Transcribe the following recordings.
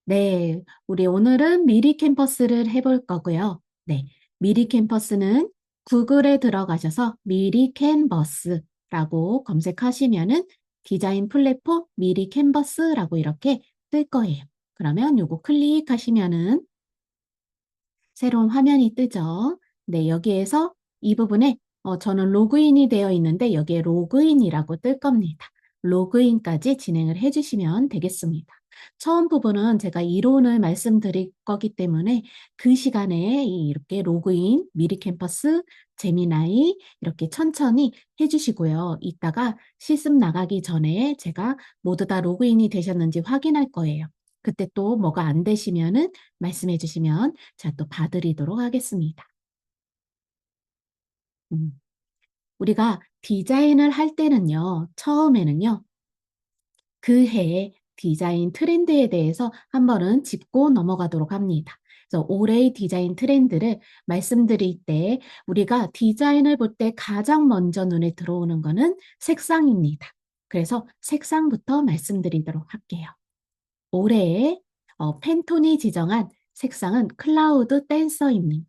네, 우리 오늘은 미리 캠퍼스를 해볼 거고요. 네, 미리 캠퍼스는 구글에 들어가셔서 미리 캔버스라고 검색하시면은 디자인 플랫폼 미리 캔버스라고 이렇게 뜰 거예요. 그러면 요거 클릭하시면은 새로운 화면이 뜨죠. 네, 여기에서 이 부분에 저는 로그인이 되어 있는데 여기에 로그인이라고 뜰 겁니다. 로그인까지 진행을 해주시면 되겠습니다. 처음 부분은 제가 이론을 말씀드릴 거기 때문에 그 시간에 이렇게 로그인, 미리 캠퍼스, 제미나이 이렇게 천천히 해주시고요. 이따가 실습 나가기 전에 제가 모두 다 로그인이 되셨는지 확인할 거예요. 그때 또 뭐가 안 되시면은 말씀해 주시면 제가 또 봐드리도록 하겠습니다. 음. 우리가 디자인을 할 때는요, 처음에는요, 그 해의 디자인 트렌드에 대해서 한 번은 짚고 넘어가도록 합니다. 그래서 올해의 디자인 트렌드를 말씀드릴 때 우리가 디자인을 볼 때 가장 먼저 눈에 들어오는 거는 색상입니다. 그래서 색상부터 말씀드리도록 할게요. 올해의 팬톤이 지정한 색상은 클라우드 댄서입니다.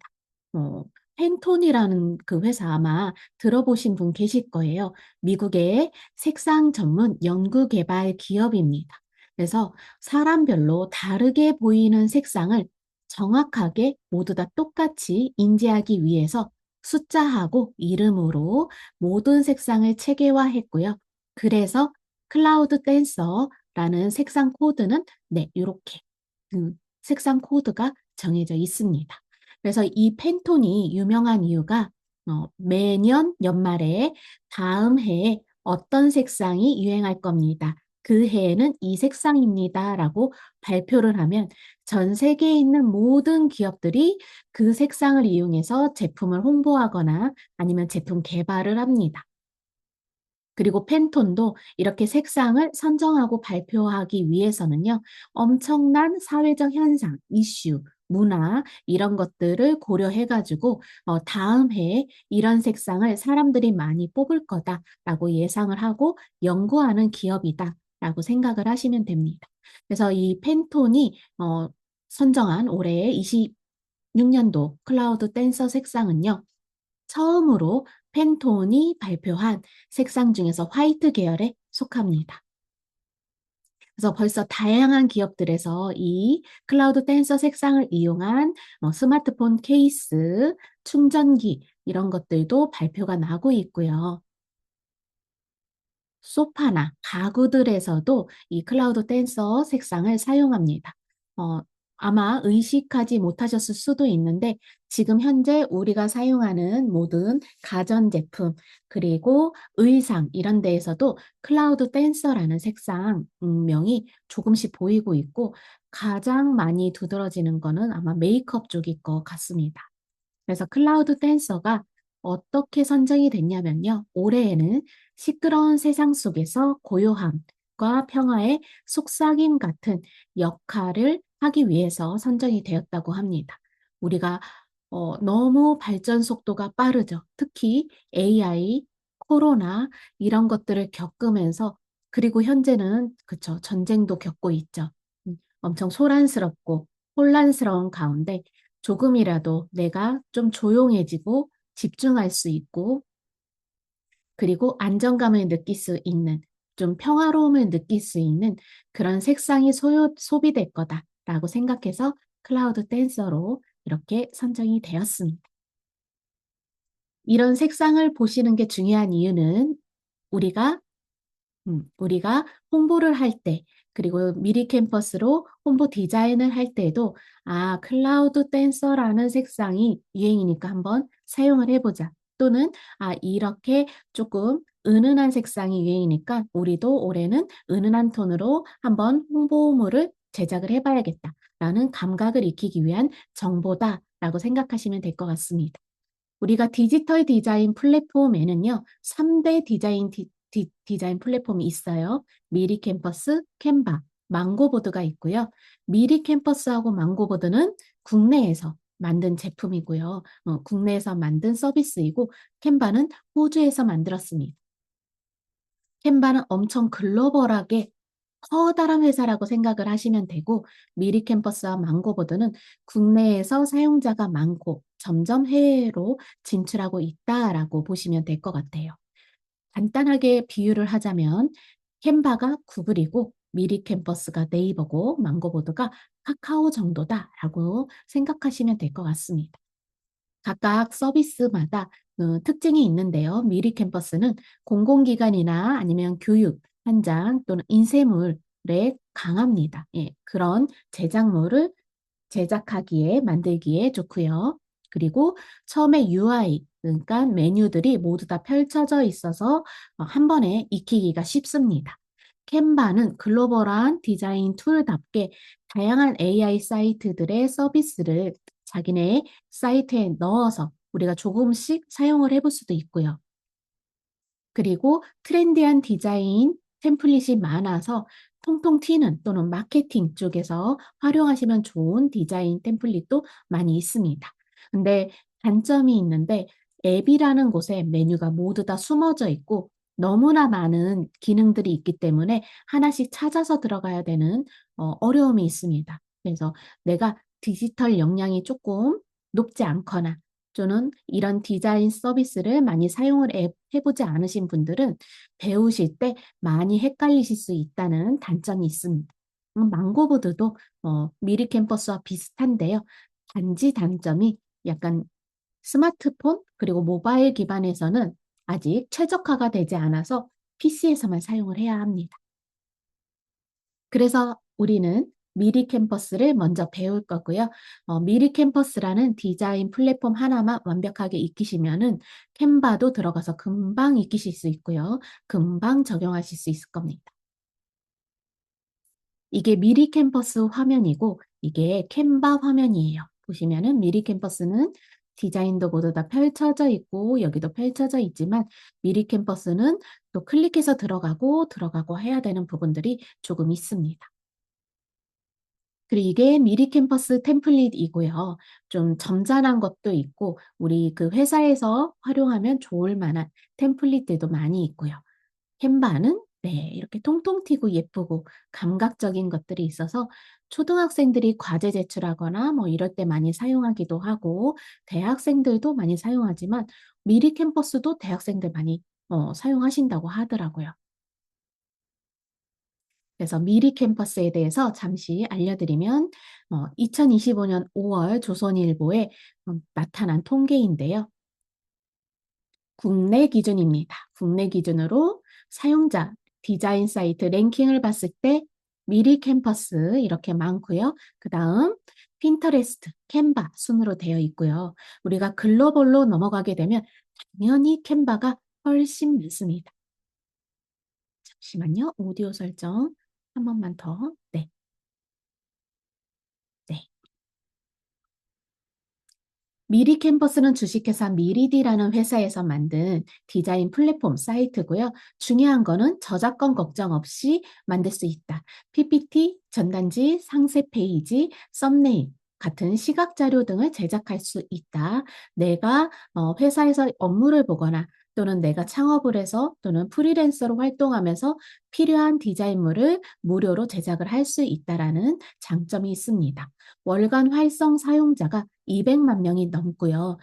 어, 팬톤이라는 그 회사 아마 들어보신 분 계실 거예요. 미국의 색상 전문 연구개발 기업입니다. 그래서 사람별로 다르게 보이는 색상을 정확하게 모두 다 똑같이 인지하기 위해서 숫자하고 이름으로 모든 색상을 체계화했고요. 그래서 클라우드 댄서라는 색상 코드는 네, 이렇게 색상 코드가 정해져 있습니다. 그래서 이 팬톤이 유명한 이유가 매년 연말에 다음 해에 어떤 색상이 유행할 겁니다. 그 해에는 이 색상입니다. 라고 발표를 하면 전 세계에 있는 모든 기업들이 그 색상을 이용해서 제품을 홍보하거나 아니면 제품 개발을 합니다. 그리고 팬톤도 이렇게 색상을 선정하고 발표하기 위해서는요, 엄청난 사회적 현상, 이슈, 문화, 이런 것들을 고려해가지고, 다음 해에 이런 색상을 사람들이 많이 뽑을 거다라고 예상을 하고 연구하는 기업이다라고 생각을 하시면 됩니다. 그래서 이 팬톤이, 선정한 올해의 26년도 클라우드 댄서 색상은요, 처음으로 팬톤이 발표한 색상 중에서 화이트 계열에 속합니다. 그래서 벌써 다양한 기업들에서 이 클라우드 댄서 색상을 이용한 스마트폰 케이스, 충전기 이런 것들도 발표가 나고 있고요. 소파나 가구들에서도 이 클라우드 댄서 색상을 사용합니다. 어, 아마 의식하지 못하셨을 수도 있는데 지금 현재 우리가 사용하는 모든 가전제품 그리고 의상 이런 데에서도 클라우드 댄서라는 색상 명이 조금씩 보이고 있고 가장 많이 두드러지는 거는 아마 메이크업 쪽일 것 같습니다. 그래서 클라우드 댄서가 어떻게 선정이 됐냐면요. 올해에는 시끄러운 세상 속에서 고요함과 평화의 속삭임 같은 역할을 하기 위해서 선정이 되었다고 합니다. 우리가 너무 발전 속도가 빠르죠. 특히 AI, 코로나 이런 것들을 겪으면서 그리고 현재는 그쵸 전쟁도 겪고 있죠. 엄청 소란스럽고 혼란스러운 가운데 조금이라도 내가 좀 조용해지고 집중할 수 있고 그리고 안정감을 느낄 수 있는 좀 평화로움을 느낄 수 있는 그런 색상이 소비될 거다라고 생각해서 클라우드 댄서로 이렇게 선정이 되었습니다. 이런 색상을 보시는 게 중요한 이유는 우리가 우리가 홍보를 할 때, 그리고 미리 캠퍼스로 홍보 디자인을 할 때도, 클라우드 댄서라는 색상이 유행이니까 한번 사용을 해보자. 또는, 이렇게 조금 은은한 색상이 유행이니까 우리도 올해는 은은한 톤으로 한번 홍보물을 제작을 해봐야겠다. 라는 감각을 익히기 위한 정보다라고 생각하시면 될 것 같습니다. 우리가 디지털 디자인 플랫폼에는요, 3대 디자인 플랫폼이 있어요. 미리 캠퍼스, 캔바, 망고보드가 있고요. 미리 캠퍼스하고 망고보드는 국내에서 만든 제품이고요. 국내에서 만든 서비스이고, 캔바는 호주에서 만들었습니다. 캔바는 엄청 글로벌하게 커다란 회사라고 생각을 하시면 되고, 미리 캠퍼스와 망고보드는 국내에서 사용자가 많고 점점 해외로 진출하고 있다라고 보시면 될 것 같아요. 간단하게 비유를 하자면 캔바가 구글이고 미리 캠퍼스가 네이버고 망고보드가 카카오 정도다라고 생각하시면 될 것 같습니다. 각각 서비스마다 특징이 있는데요. 미리 캠퍼스는 공공기관이나 아니면 교육, 현장 또는 인쇄물에 강합니다. 예, 그런 제작물을 제작하기에 만들기에 좋고요. 그리고 처음에 UI, 그러니까 메뉴들이 모두 다 펼쳐져 있어서 한 번에 익히기가 쉽습니다. 캔바는 글로벌한 디자인 툴답게 다양한 AI 사이트들의 서비스를 자기네 사이트에 넣어서 우리가 조금씩 사용을 해볼 수도 있고요. 그리고 트렌디한 디자인 템플릿이 많아서 통통 튀는 또는 마케팅 쪽에서 활용하시면 좋은 디자인 템플릿도 많이 있습니다. 근데 단점이 있는데 앱이라는 곳에 메뉴가 모두 다 숨어져 있고 너무나 많은 기능들이 있기 때문에 하나씩 찾아서 들어가야 되는 어려움이 있습니다. 그래서 내가 디지털 역량이 조금 높지 않거나 또는 이런 디자인 서비스를 많이 사용을 해보지 않으신 분들은 배우실 때 많이 헷갈리실 수 있다는 단점이 있습니다. 망고보드도 미리 캠퍼스와 비슷한데요. 단지 단점이 약간 스마트폰 그리고 모바일 기반에서는 아직 최적화가 되지 않아서 PC에서만 사용을 해야 합니다. 그래서 우리는 미리 캠퍼스를 먼저 배울 거고요. 미리 캠퍼스라는 디자인 플랫폼 하나만 완벽하게 익히시면은 캔바도 들어가서 금방 익히실 수 있고요. 금방 적용하실 수 있을 겁니다. 이게 미리 캠퍼스 화면이고 이게 캔바 화면이에요. 보시면은 미리 캠퍼스는 디자인도 모두 다 펼쳐져 있고 여기도 펼쳐져 있지만 미리 캠퍼스는 또 클릭해서 들어가고 해야 되는 부분들이 조금 있습니다. 그리고 이게 미리 캠퍼스 템플릿이고요. 좀 점잖은 것도 있고 우리 그 회사에서 활용하면 좋을 만한 템플릿들도 많이 있고요. 캔바는 네, 이렇게 통통 튀고 예쁘고 감각적인 것들이 있어서 초등학생들이 과제 제출하거나 뭐 이럴 때 많이 사용하기도 하고 대학생들도 많이 사용하지만 미리 캠퍼스도 대학생들 많이 사용하신다고 하더라고요. 그래서 미리 캠퍼스에 대해서 잠시 알려드리면 2025년 5월 조선일보에 나타난 통계인데요. 국내 기준입니다. 국내 기준으로 사용자 디자인 사이트 랭킹을 봤을 때 미리 캠퍼스 이렇게 많고요. 그다음 핀터레스트, 캔바 순으로 되어 있고요. 우리가 글로벌로 넘어가게 되면 당연히 캔바가 훨씬 많습니다. 잠시만요. 오디오 설정 한 번만 더. 네. 네. 미리 캠퍼스는 주식회사 미리디라는 회사에서 만든 디자인 플랫폼 사이트고요. 중요한 거는 저작권 걱정 없이 만들 수 있다. PPT, 전단지, 상세 페이지, 썸네일 같은 시각 자료 등을 제작할 수 있다. 내가 회사에서 업무를 보거나 또는 내가 창업을 해서 또는 프리랜서로 활동하면서 필요한 디자인물을 무료로 제작을 할 수 있다라는 장점이 있습니다. 월간 활성 사용자가 200만 명이 넘고요.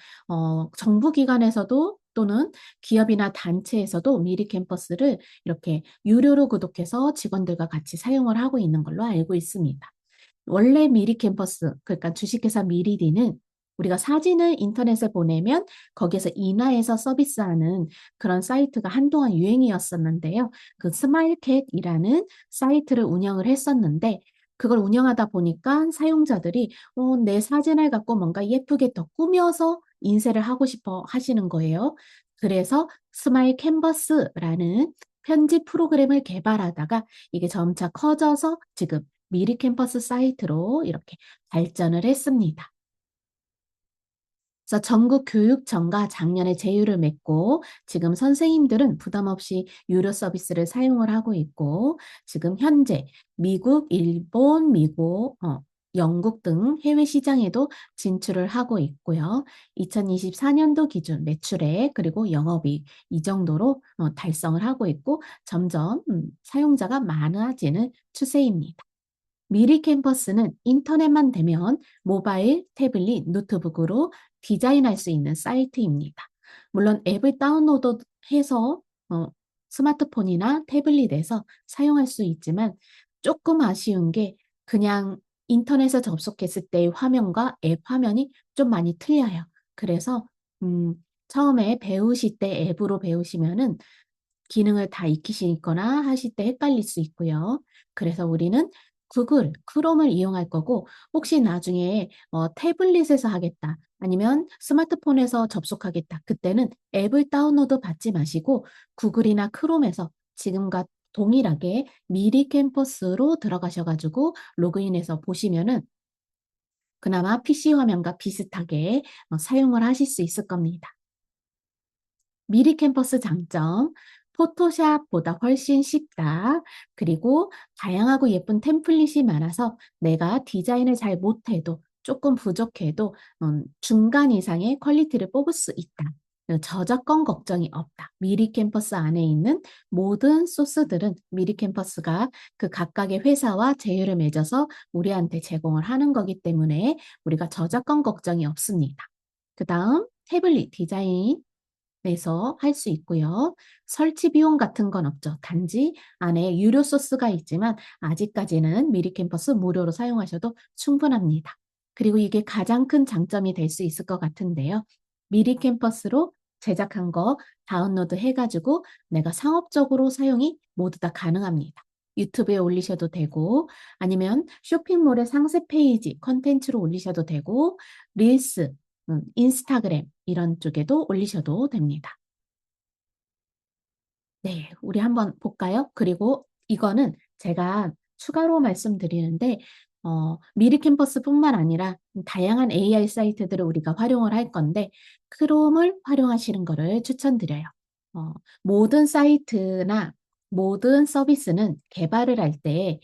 정부 기관에서도 또는 기업이나 단체에서도 미리 캠퍼스를 이렇게 유료로 구독해서 직원들과 같이 사용을 하고 있는 걸로 알고 있습니다. 원래 미리 캠퍼스, 그러니까 주식회사 미리디는 우리가 사진을 인터넷에 보내면 거기에서 인화해서 서비스하는 그런 사이트가 한동안 유행이었었는데요. 그 스마일캣이라는 사이트를 운영을 했었는데 그걸 운영하다 보니까 사용자들이 내 사진을 갖고 뭔가 예쁘게 더 꾸며서 인쇄를 하고 싶어 하시는 거예요. 그래서 스마일 캔버스라는 편집 프로그램을 개발하다가 이게 점차 커져서 지금 미리 캠퍼스 사이트로 이렇게 발전을 했습니다. 그래서 전국 교육청과 작년에 제휴를 맺고 지금 선생님들은 부담 없이 유료 서비스를 사용을 하고 있고 지금 현재 미국, 일본, 영국 등 해외 시장에도 진출을 하고 있고요. 2024년도 기준 매출액 그리고 영업이익 이 정도로 달성을 하고 있고 점점 사용자가 많아지는 추세입니다. 미리 캠퍼스는 인터넷만 되면 모바일, 태블릿, 노트북으로 디자인할 수 있는 사이트입니다. 물론 앱을 다운로드해서 스마트폰이나 태블릿에서 사용할 수 있지만 조금 아쉬운 게 그냥 인터넷에 접속했을 때의 화면과 앱 화면이 좀 많이 틀려요. 그래서 음, 처음에 배우실 때 앱으로 배우시면은 기능을 다 익히시거나 하실 때 헷갈릴 수 있고요. 그래서 우리는 구글, 크롬을 이용할 거고 혹시 나중에 태블릿에서 하겠다 아니면 스마트폰에서 접속하겠다. 그때는 앱을 다운로드 받지 마시고 구글이나 크롬에서 지금과 동일하게 미리 캠퍼스로 들어가셔가지고 로그인해서 보시면은 그나마 PC 화면과 비슷하게 사용을 하실 수 있을 겁니다. 미리 캠퍼스 장점, 포토샵보다 훨씬 쉽다. 그리고 다양하고 예쁜 템플릿이 많아서 내가 디자인을 잘 못해도 조금 부족해도 중간 이상의 퀄리티를 뽑을 수 있다. 저작권 걱정이 없다. 미리 캠퍼스 안에 있는 모든 소스들은 미리 캠퍼스가 그 각각의 회사와 제휴를 맺어서 우리한테 제공을 하는 거기 때문에 우리가 저작권 걱정이 없습니다. 그 다음 태블릿 디자인 에서 할 수 있고요. 설치 비용 같은 건 없죠. 단지 안에 유료 소스가 있지만 아직까지는 미리 캠퍼스 무료로 사용하셔도 충분합니다. 그리고 이게 가장 큰 장점이 될 수 있을 것 같은데요. 미리 캠퍼스로 제작한 거 다운로드 해가지고 내가 상업적으로 사용이 모두 다 가능합니다. 유튜브에 올리셔도 되고 아니면 쇼핑몰의 상세 페이지 컨텐츠로 올리셔도 되고 릴스 인스타그램 이런 쪽에도 올리셔도 됩니다. 네, 우리 한번 볼까요? 그리고 이거는 제가 추가로 말씀드리는데 미리 캠퍼스뿐만 아니라 다양한 AI 사이트들을 우리가 활용을 할 건데 크롬을 활용하시는 거를 추천드려요. 어, 모든 사이트나 모든 서비스는 개발을 할 때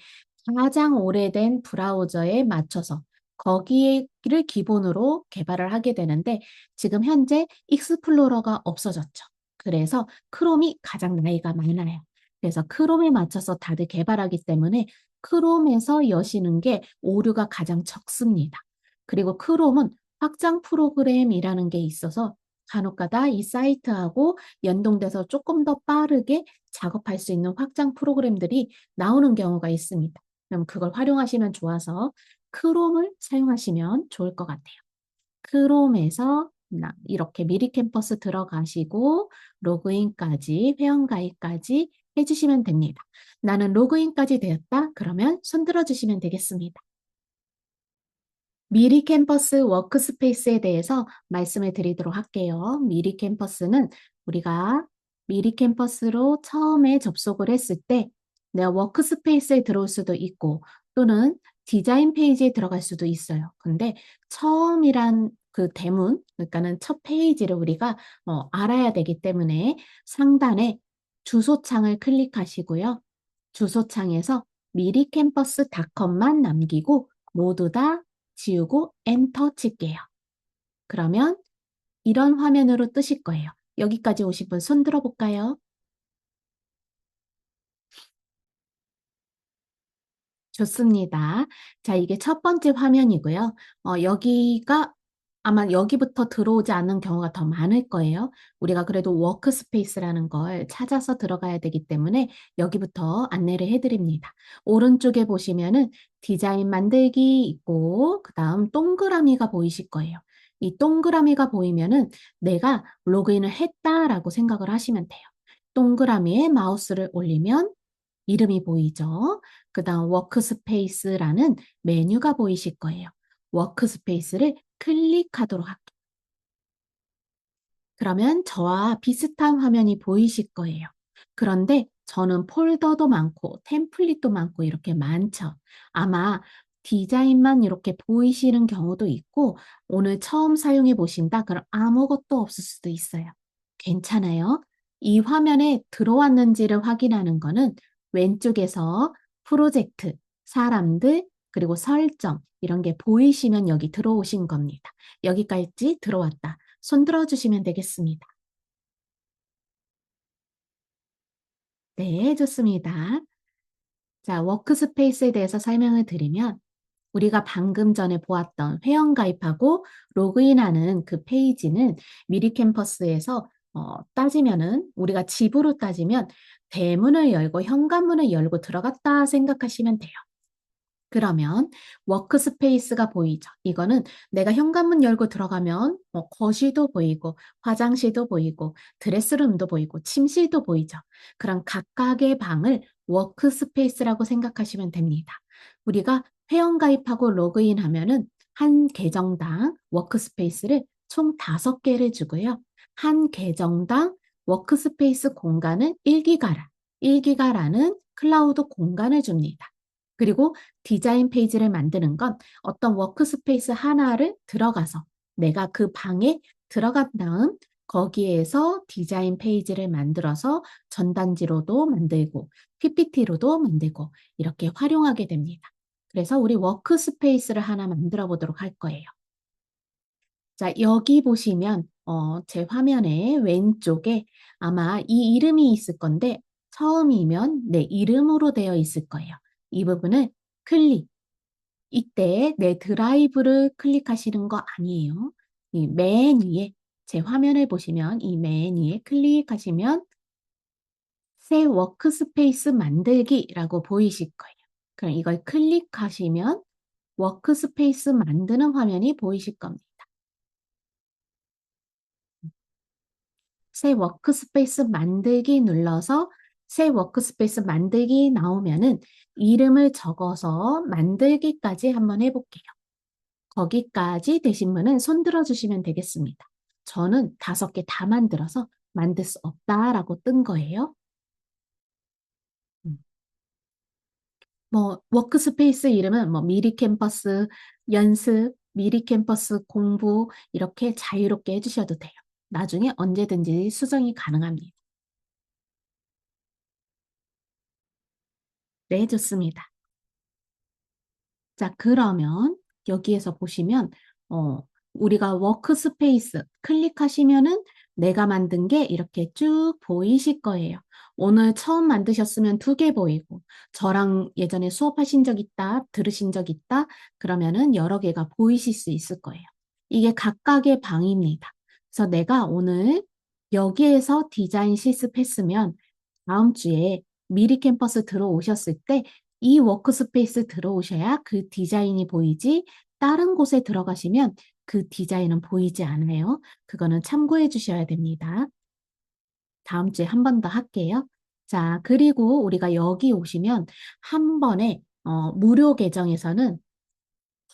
가장 오래된 브라우저에 맞춰서 거기를 기본으로 개발을 하게 되는데 지금 현재 익스플로러가 없어졌죠. 그래서 크롬이 가장 나이가 많아요. 그래서 크롬에 맞춰서 다들 개발하기 때문에 크롬에서 여시는 게 오류가 가장 적습니다. 그리고 크롬은 확장 프로그램이라는 게 있어서 간혹가다 이 사이트하고 연동돼서 조금 더 빠르게 작업할 수 있는 확장 프로그램들이 나오는 경우가 있습니다. 그럼 그걸 활용하시면 좋아서 크롬을 사용하시면 좋을 것 같아요. 크롬에서 이렇게 미리 캠퍼스 들어가시고 로그인까지 회원가입까지 해주시면 됩니다. 나는 로그인까지 되었다. 그러면 손 들어주시면 되겠습니다. 미리 캠퍼스 워크스페이스에 대해서 말씀을 드리도록 할게요. 미리 캠퍼스는 우리가 미리 캠퍼스로 처음에 접속을 했을 때 내가 워크스페이스에 들어올 수도 있고 또는 디자인 페이지에 들어갈 수도 있어요. 근데 처음이란 그 대문, 그러니까는 첫 페이지를 우리가 알아야 되기 때문에 상단에 주소창을 클릭하시고요. 주소창에서 미리캠퍼스닷컴만 남기고 모두 다 지우고 엔터 칠게요. 그러면 이런 화면으로 뜨실 거예요. 여기까지 오신 분 손 들어볼까요? 좋습니다. 자, 이게 첫 번째 화면이고요. 여기가 아마 여기부터 들어오지 않는 경우가 더 많을 거예요. 우리가 그래도 워크스페이스라는 걸 찾아서 들어가야 되기 때문에 여기부터 안내를 해드립니다. 오른쪽에 보시면은 디자인 만들기 있고, 그 다음 동그라미가 보이실 거예요. 이 동그라미가 보이면은 내가 로그인을 했다라고 생각을 하시면 돼요. 동그라미에 마우스를 올리면 이름이 보이죠? 그 다음 워크스페이스라는 메뉴가 보이실 거예요. 워크스페이스를 클릭하도록 할게요. 그러면 저와 비슷한 화면이 보이실 거예요. 그런데 저는 폴더도 많고 템플릿도 많고 이렇게 많죠. 아마 디자인만 이렇게 보이시는 경우도 있고 오늘 처음 사용해 보신다? 그럼 아무것도 없을 수도 있어요. 괜찮아요. 이 화면에 들어왔는지를 확인하는 거는 왼쪽에서 프로젝트, 사람들, 그리고 설정, 이런 게 보이시면 여기 들어오신 겁니다. 여기까지 들어왔다. 손 들어주시면 되겠습니다. 네, 좋습니다. 자, 워크스페이스에 대해서 설명을 드리면 우리가 방금 전에 보았던 회원가입하고 로그인하는 그 페이지는 미리 캠퍼스에서 따지면은 우리가 집으로 따지면 대문을 열고 현관문을 열고 들어갔다 생각하시면 돼요. 그러면 워크스페이스가 보이죠. 이거는 내가 현관문 열고 들어가면 거실도 보이고 화장실도 보이고 드레스룸도 보이고 침실도 보이죠. 그런 각각의 방을 워크스페이스라고 생각하시면 됩니다. 우리가 회원가입하고 로그인하면은 한 계정당 워크스페이스를 총 5개를 주고요. 한 계정당 워크스페이스 공간은 1기가라는 클라우드 공간을 줍니다. 그리고 디자인 페이지를 만드는 건 어떤 워크스페이스 하나를 들어가서 내가 그 방에 들어간 다음 거기에서 디자인 페이지를 만들어서 전단지로도 만들고 PPT로도 만들고 이렇게 활용하게 됩니다. 그래서 우리 워크스페이스를 하나 만들어 보도록 할 거예요. 자, 여기 보시면 제 화면의 왼쪽에 아마 이 이름이 있을 건데 처음이면 내 이름으로 되어 있을 거예요. 이 부분을 클릭. 이때 내 드라이브를 클릭하시는 거 아니에요. 이 맨 위에 제 화면을 보시면 이 맨 위에 클릭하시면 새 워크스페이스 만들기라고 보이실 거예요. 그럼 이걸 클릭하시면 워크스페이스 만드는 화면이 보이실 겁니다. 새 워크스페이스 만들기 눌러서 새 워크스페이스 만들기 나오면은 이름을 적어서 만들기까지 한번 해볼게요. 거기까지 되신 분은 손 들어주시면 되겠습니다. 저는 5개 다 만들어서 만들 수 없다라고 뜬 거예요. 음. 워크스페이스 이름은 미리 캠퍼스 연습, 미리 캠퍼스 공부 이렇게 자유롭게 해주셔도 돼요. 나중에 언제든지 수정이 가능합니다. 네, 좋습니다. 자, 그러면 여기에서 보시면 우리가 워크스페이스 클릭하시면은 내가 만든 게 이렇게 쭉 보이실 거예요. 오늘 처음 만드셨으면 2개 보이고 저랑 예전에 수업하신 적 있다, 들으신 적 있다 그러면은 여러 개가 보이실 수 있을 거예요. 이게 각각의 방입니다. 그래서 내가 오늘 여기에서 디자인 실습했으면 다음 주에 미리 캠퍼스 들어오셨을 때 이 워크스페이스 들어오셔야 그 디자인이 보이지 다른 곳에 들어가시면 그 디자인은 보이지 않아요. 그거는 참고해 주셔야 됩니다. 다음 주에 한 번 더 할게요. 자, 그리고 우리가 여기 오시면 한 번에 무료 계정에서는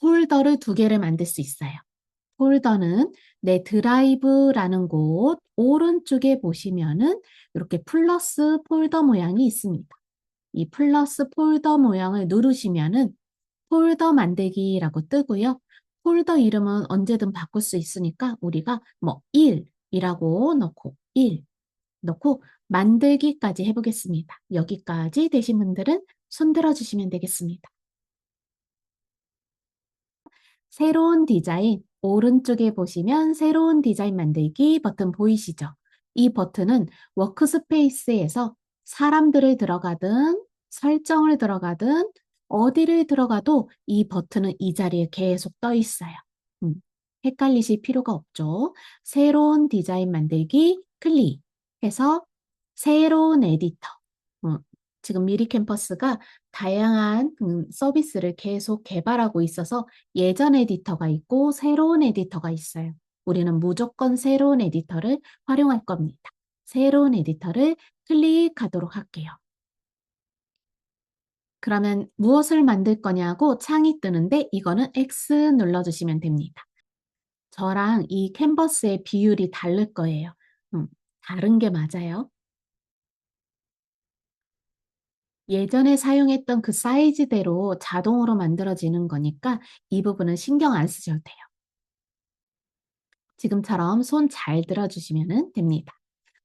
폴더를 2개를 만들 수 있어요. 폴더는 내 드라이브라는 곳 오른쪽에 보시면은 이렇게 플러스 폴더 모양이 있습니다. 이 플러스 폴더 모양을 누르시면은 폴더 만들기라고 뜨고요. 폴더 이름은 언제든 바꿀 수 있으니까 우리가 1이라고 넣고 1 넣고 만들기까지 해보겠습니다. 여기까지 되신 분들은 손 들어주시면 되겠습니다. 새로운 디자인 오른쪽에 보시면 새로운 디자인 만들기 버튼 보이시죠? 이 버튼은 워크스페이스에서 사람들을 들어가든 설정을 들어가든 어디를 들어가도 이 버튼은 이 자리에 계속 떠 있어요. 음, 헷갈리실 필요가 없죠. 새로운 디자인 만들기 클릭해서 새로운 에디터. 음, 지금 미리 캠퍼스가 다양한 서비스를 계속 개발하고 있어서 예전 에디터가 있고 새로운 에디터가 있어요. 우리는 무조건 새로운 에디터를 활용할 겁니다. 새로운 에디터를 클릭하도록 할게요. 그러면 무엇을 만들 거냐고 창이 뜨는데 이거는 X 눌러주시면 됩니다. 저랑 이 캔버스의 비율이 다를 거예요. 다른 게 맞아요. 예전에 사용했던 그 사이즈대로 자동으로 만들어지는 거니까 이 부분은 신경 안 쓰셔도 돼요. 지금처럼 손 잘 들어주시면 됩니다.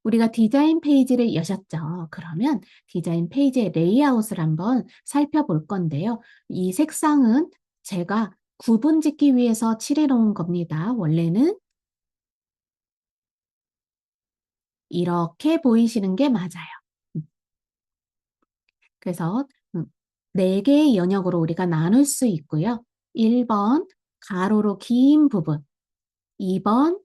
우리가 디자인 페이지를 여셨죠. 그러면 디자인 페이지의 레이아웃을 한번 살펴볼 건데요. 이 색상은 제가 구분 짓기 위해서 칠해 놓은 겁니다. 원래는 이렇게 보이시는 게 맞아요. 음, 그래서 4개의 영역으로 우리가 나눌 수 있고요. 1번 가로로 긴 부분, 2번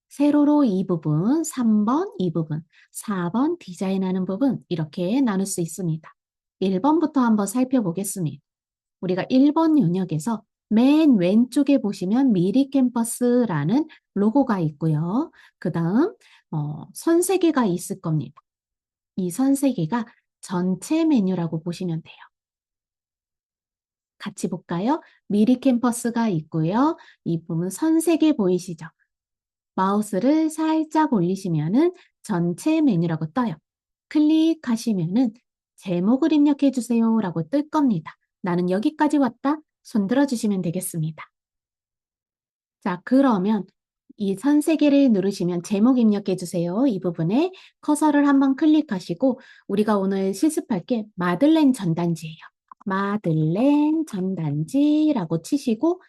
세로로 이 부분, 3번 이 부분, 4번 디자인하는 부분 이렇게 나눌 수 있습니다. 1번부터 한번 살펴보겠습니다. 우리가 1번 영역에서 맨 왼쪽에 보시면 미리 캠퍼스라는 로고가 있고요. 그 다음 선 3개가 있을 겁니다. 이 선 3개가 전체 메뉴라고 보시면 돼요. 같이 볼까요? 미리 캠퍼스가 있고요. 이 부분 선 3개 보이시죠? 마우스를 살짝 올리시면은 전체 메뉴라고 떠요. 클릭하시면은 제목을 입력해 주세요라고 뜰 겁니다. 나는 여기까지 왔다. 손들어 주시면 되겠습니다. 자, 그러면 이 선 3개를 누르시면 제목 입력해 주세요. 이 부분에 커서를 한번 클릭하시고 우리가 오늘 실습할 게 마들렌 전단지예요. 마들렌 전단지라고 치시고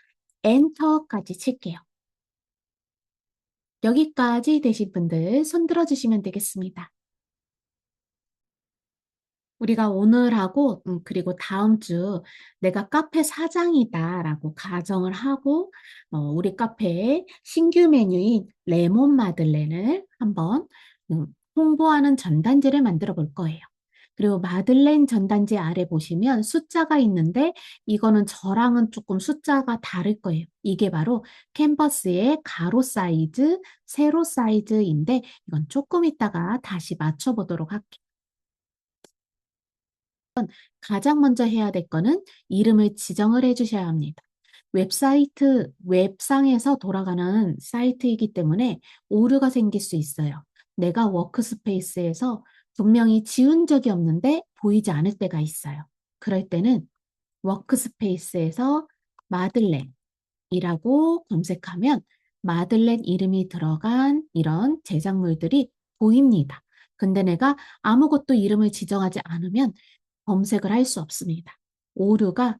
엔터까지 칠게요. 여기까지 되신 분들 손 들어주시면 되겠습니다. 우리가 오늘하고 그리고 다음 주 내가 카페 사장이다라고 가정을 하고 우리 카페에 신규 메뉴인 레몬 마들렌을 한번 홍보하는 전단지를 만들어 볼 거예요. 그리고 마들렌 전단지 아래 보시면 숫자가 있는데 이거는 저랑은 조금 숫자가 다를 거예요. 이게 바로 캔버스의 가로 사이즈, 세로 사이즈인데 이건 조금 이따가 다시 맞춰보도록 할게요. 가장 먼저 해야 될 거는 이름을 지정을 해 주셔야 합니다. 웹사이트, 웹상에서 돌아가는 사이트이기 때문에 오류가 생길 수 있어요. 내가 워크스페이스에서 분명히 지운 적이 없는데 보이지 않을 때가 있어요. 그럴 때는 워크스페이스에서 마들렌이라고 검색하면 마들렌 이름이 들어간 이런 제작물들이 보입니다. 근데 내가 아무것도 이름을 지정하지 않으면 검색을 할 수 없습니다. 오류가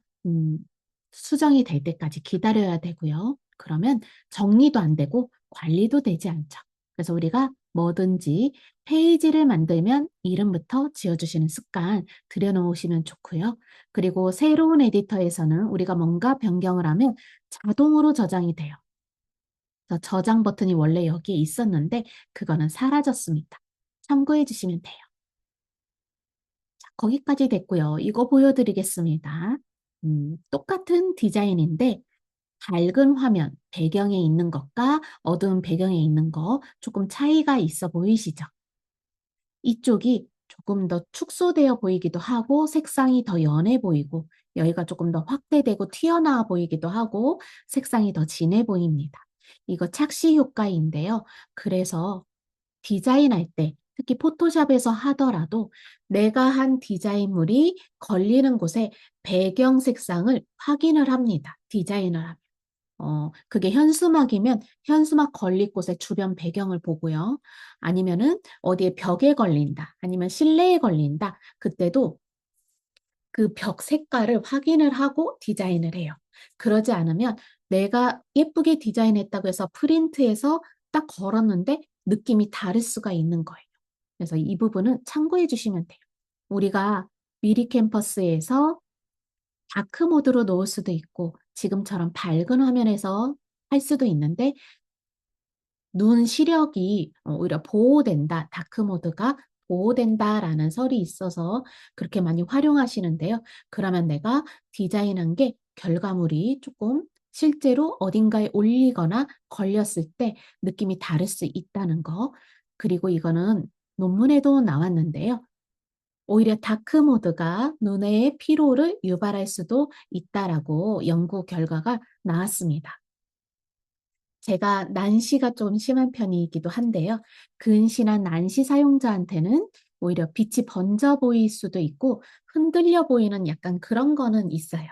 수정이 될 때까지 기다려야 되고요. 그러면 정리도 안 되고 관리도 되지 않죠. 그래서 우리가 뭐든지 페이지를 만들면 이름부터 지어주시는 습관 들여놓으시면 좋고요. 그리고 새로운 에디터에서는 우리가 뭔가 변경을 하면 자동으로 저장이 돼요. 그래서 저장 버튼이 원래 여기에 있었는데 그거는 사라졌습니다. 참고해 주시면 돼요. 거기까지 됐고요. 이거 보여드리겠습니다. 똑같은 디자인인데 밝은 화면, 배경에 있는 것과 어두운 배경에 있는 거 조금 차이가 있어 보이시죠? 이쪽이 조금 더 축소되어 보이기도 하고 색상이 더 연해 보이고 여기가 조금 더 확대되고 튀어나와 보이기도 하고 색상이 더 진해 보입니다. 이거 착시 효과인데요. 그래서 디자인할 때 특히 포토샵에서 하더라도 내가 한 디자인물이 걸리는 곳에 배경 색상을 확인을 합니다. 디자인을 하면. 그게 현수막이면 현수막 걸릴 곳에 주변 배경을 보고요. 아니면은 어디에 벽에 걸린다. 아니면 실내에 걸린다. 그때도 그 벽 색깔을 확인을 하고 디자인을 해요. 그러지 않으면 내가 예쁘게 디자인했다고 해서 프린트해서 딱 걸었는데 느낌이 다를 수가 있는 거예요. 그래서 이 부분은 참고해 주시면 돼요. 우리가 미리 캠퍼스에서 다크 모드로 놓을 수도 있고 지금처럼 밝은 화면에서 할 수도 있는데 눈 시력이 오히려 보호된다. 다크 모드가 보호된다라는 설이 있어서 그렇게 많이 활용하시는데요. 그러면 내가 디자인한 게 결과물이 조금 실제로 어딘가에 올리거나 걸렸을 때 느낌이 다를 수 있다는 거. 그리고 이거는 논문에도 나왔는데요. 오히려 다크 모드가 눈의 피로를 유발할 수도 있다라고 연구 결과가 나왔습니다. 제가 난시가 좀 심한 편이기도 한데요. 근시나 난시 사용자한테는 오히려 빛이 번져 보일 수도 있고 흔들려 보이는 약간 그런 거는 있어요.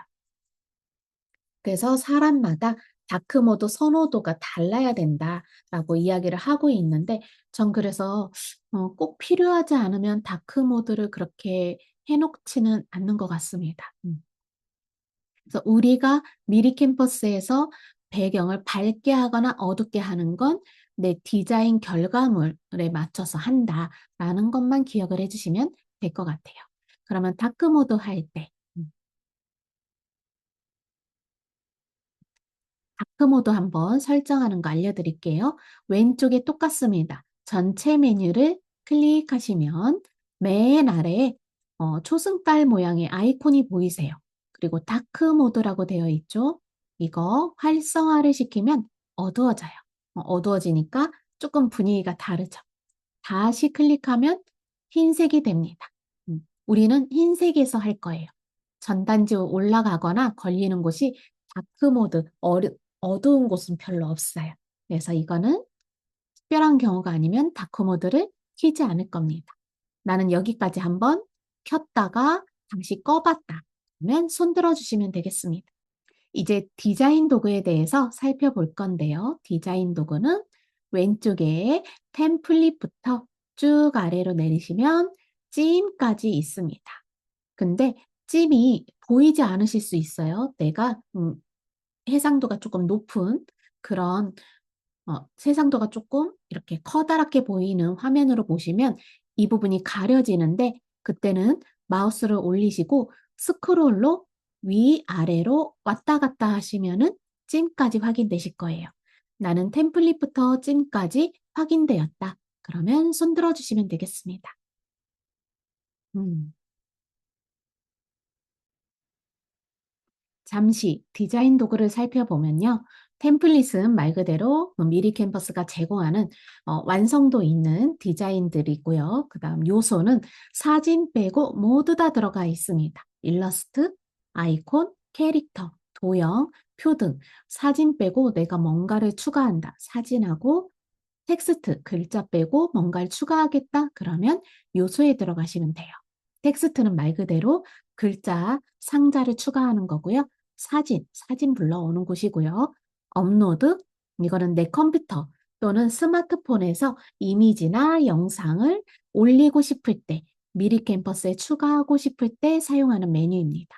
그래서 사람마다 다크모드 선호도가 달라야 된다라고 이야기를 하고 있는데 전 그래서 꼭 필요하지 않으면 다크모드를 그렇게 해 놓지는 않는 것 같습니다. 그래서 우리가 미리 캠퍼스에서 배경을 밝게 하거나 어둡게 하는 건 내 디자인 결과물에 맞춰서 한다라는 것만 기억을 해 주시면 될 것 같아요. 그러면 다크모드 할 때 다크 모드 한번 설정하는 거 알려드릴게요. 왼쪽에 똑같습니다. 전체 메뉴를 클릭하시면 맨 아래에 초승달 모양의 아이콘이 보이세요. 그리고 다크 모드라고 되어 있죠. 이거 활성화를 시키면 어두워져요. 어두워지니까 조금 분위기가 다르죠. 다시 클릭하면 흰색이 됩니다. 우리는 흰색에서 할 거예요. 전단지 올라가거나 걸리는 곳이 다크 모드, 어두운 곳은 별로 없어요. 그래서 이거는 특별한 경우가 아니면 다크 모드를 키지 않을 겁니다. 나는 여기까지 한번 켰다가 다시 꺼봤다. 그러면 손 들어주시면 되겠습니다. 이제 디자인 도구에 대해서 살펴볼 건데요. 디자인 도구는 왼쪽에 템플릿부터 쭉 아래로 내리시면 찜까지 있습니다. 근데 찜이 보이지 않으실 수 있어요. 내가 해상도가 조금 높은 그런 해상도가 조금 이렇게 커다랗게 보이는 화면으로 보시면 이 부분이 가려지는데 그때는 마우스를 올리시고 스크롤로 위아래로 왔다 갔다 하시면은 찜까지 확인되실 거예요. 나는 템플릿부터 찜까지 확인되었다. 그러면 손 들어주시면 되겠습니다. 음. 잠시 디자인 도구를 살펴보면요. 템플릿은 말 그대로 미리 캠퍼스가 제공하는 완성도 있는 디자인들이고요. 그 다음 요소는 사진 빼고 모두 다 들어가 있습니다. 일러스트, 아이콘, 캐릭터, 도형, 표 등 사진 빼고 내가 뭔가를 추가한다. 사진하고 텍스트, 글자 빼고 뭔가를 추가하겠다. 그러면 요소에 들어가시면 돼요. 텍스트는 말 그대로 글자, 상자를 추가하는 거고요. 사진 불러오는 곳이고요. 업로드, 이거는 내 컴퓨터 또는 스마트폰에서 이미지나 영상을 올리고 싶을 때, 미리 캠퍼스에 추가하고 싶을 때 사용하는 메뉴입니다.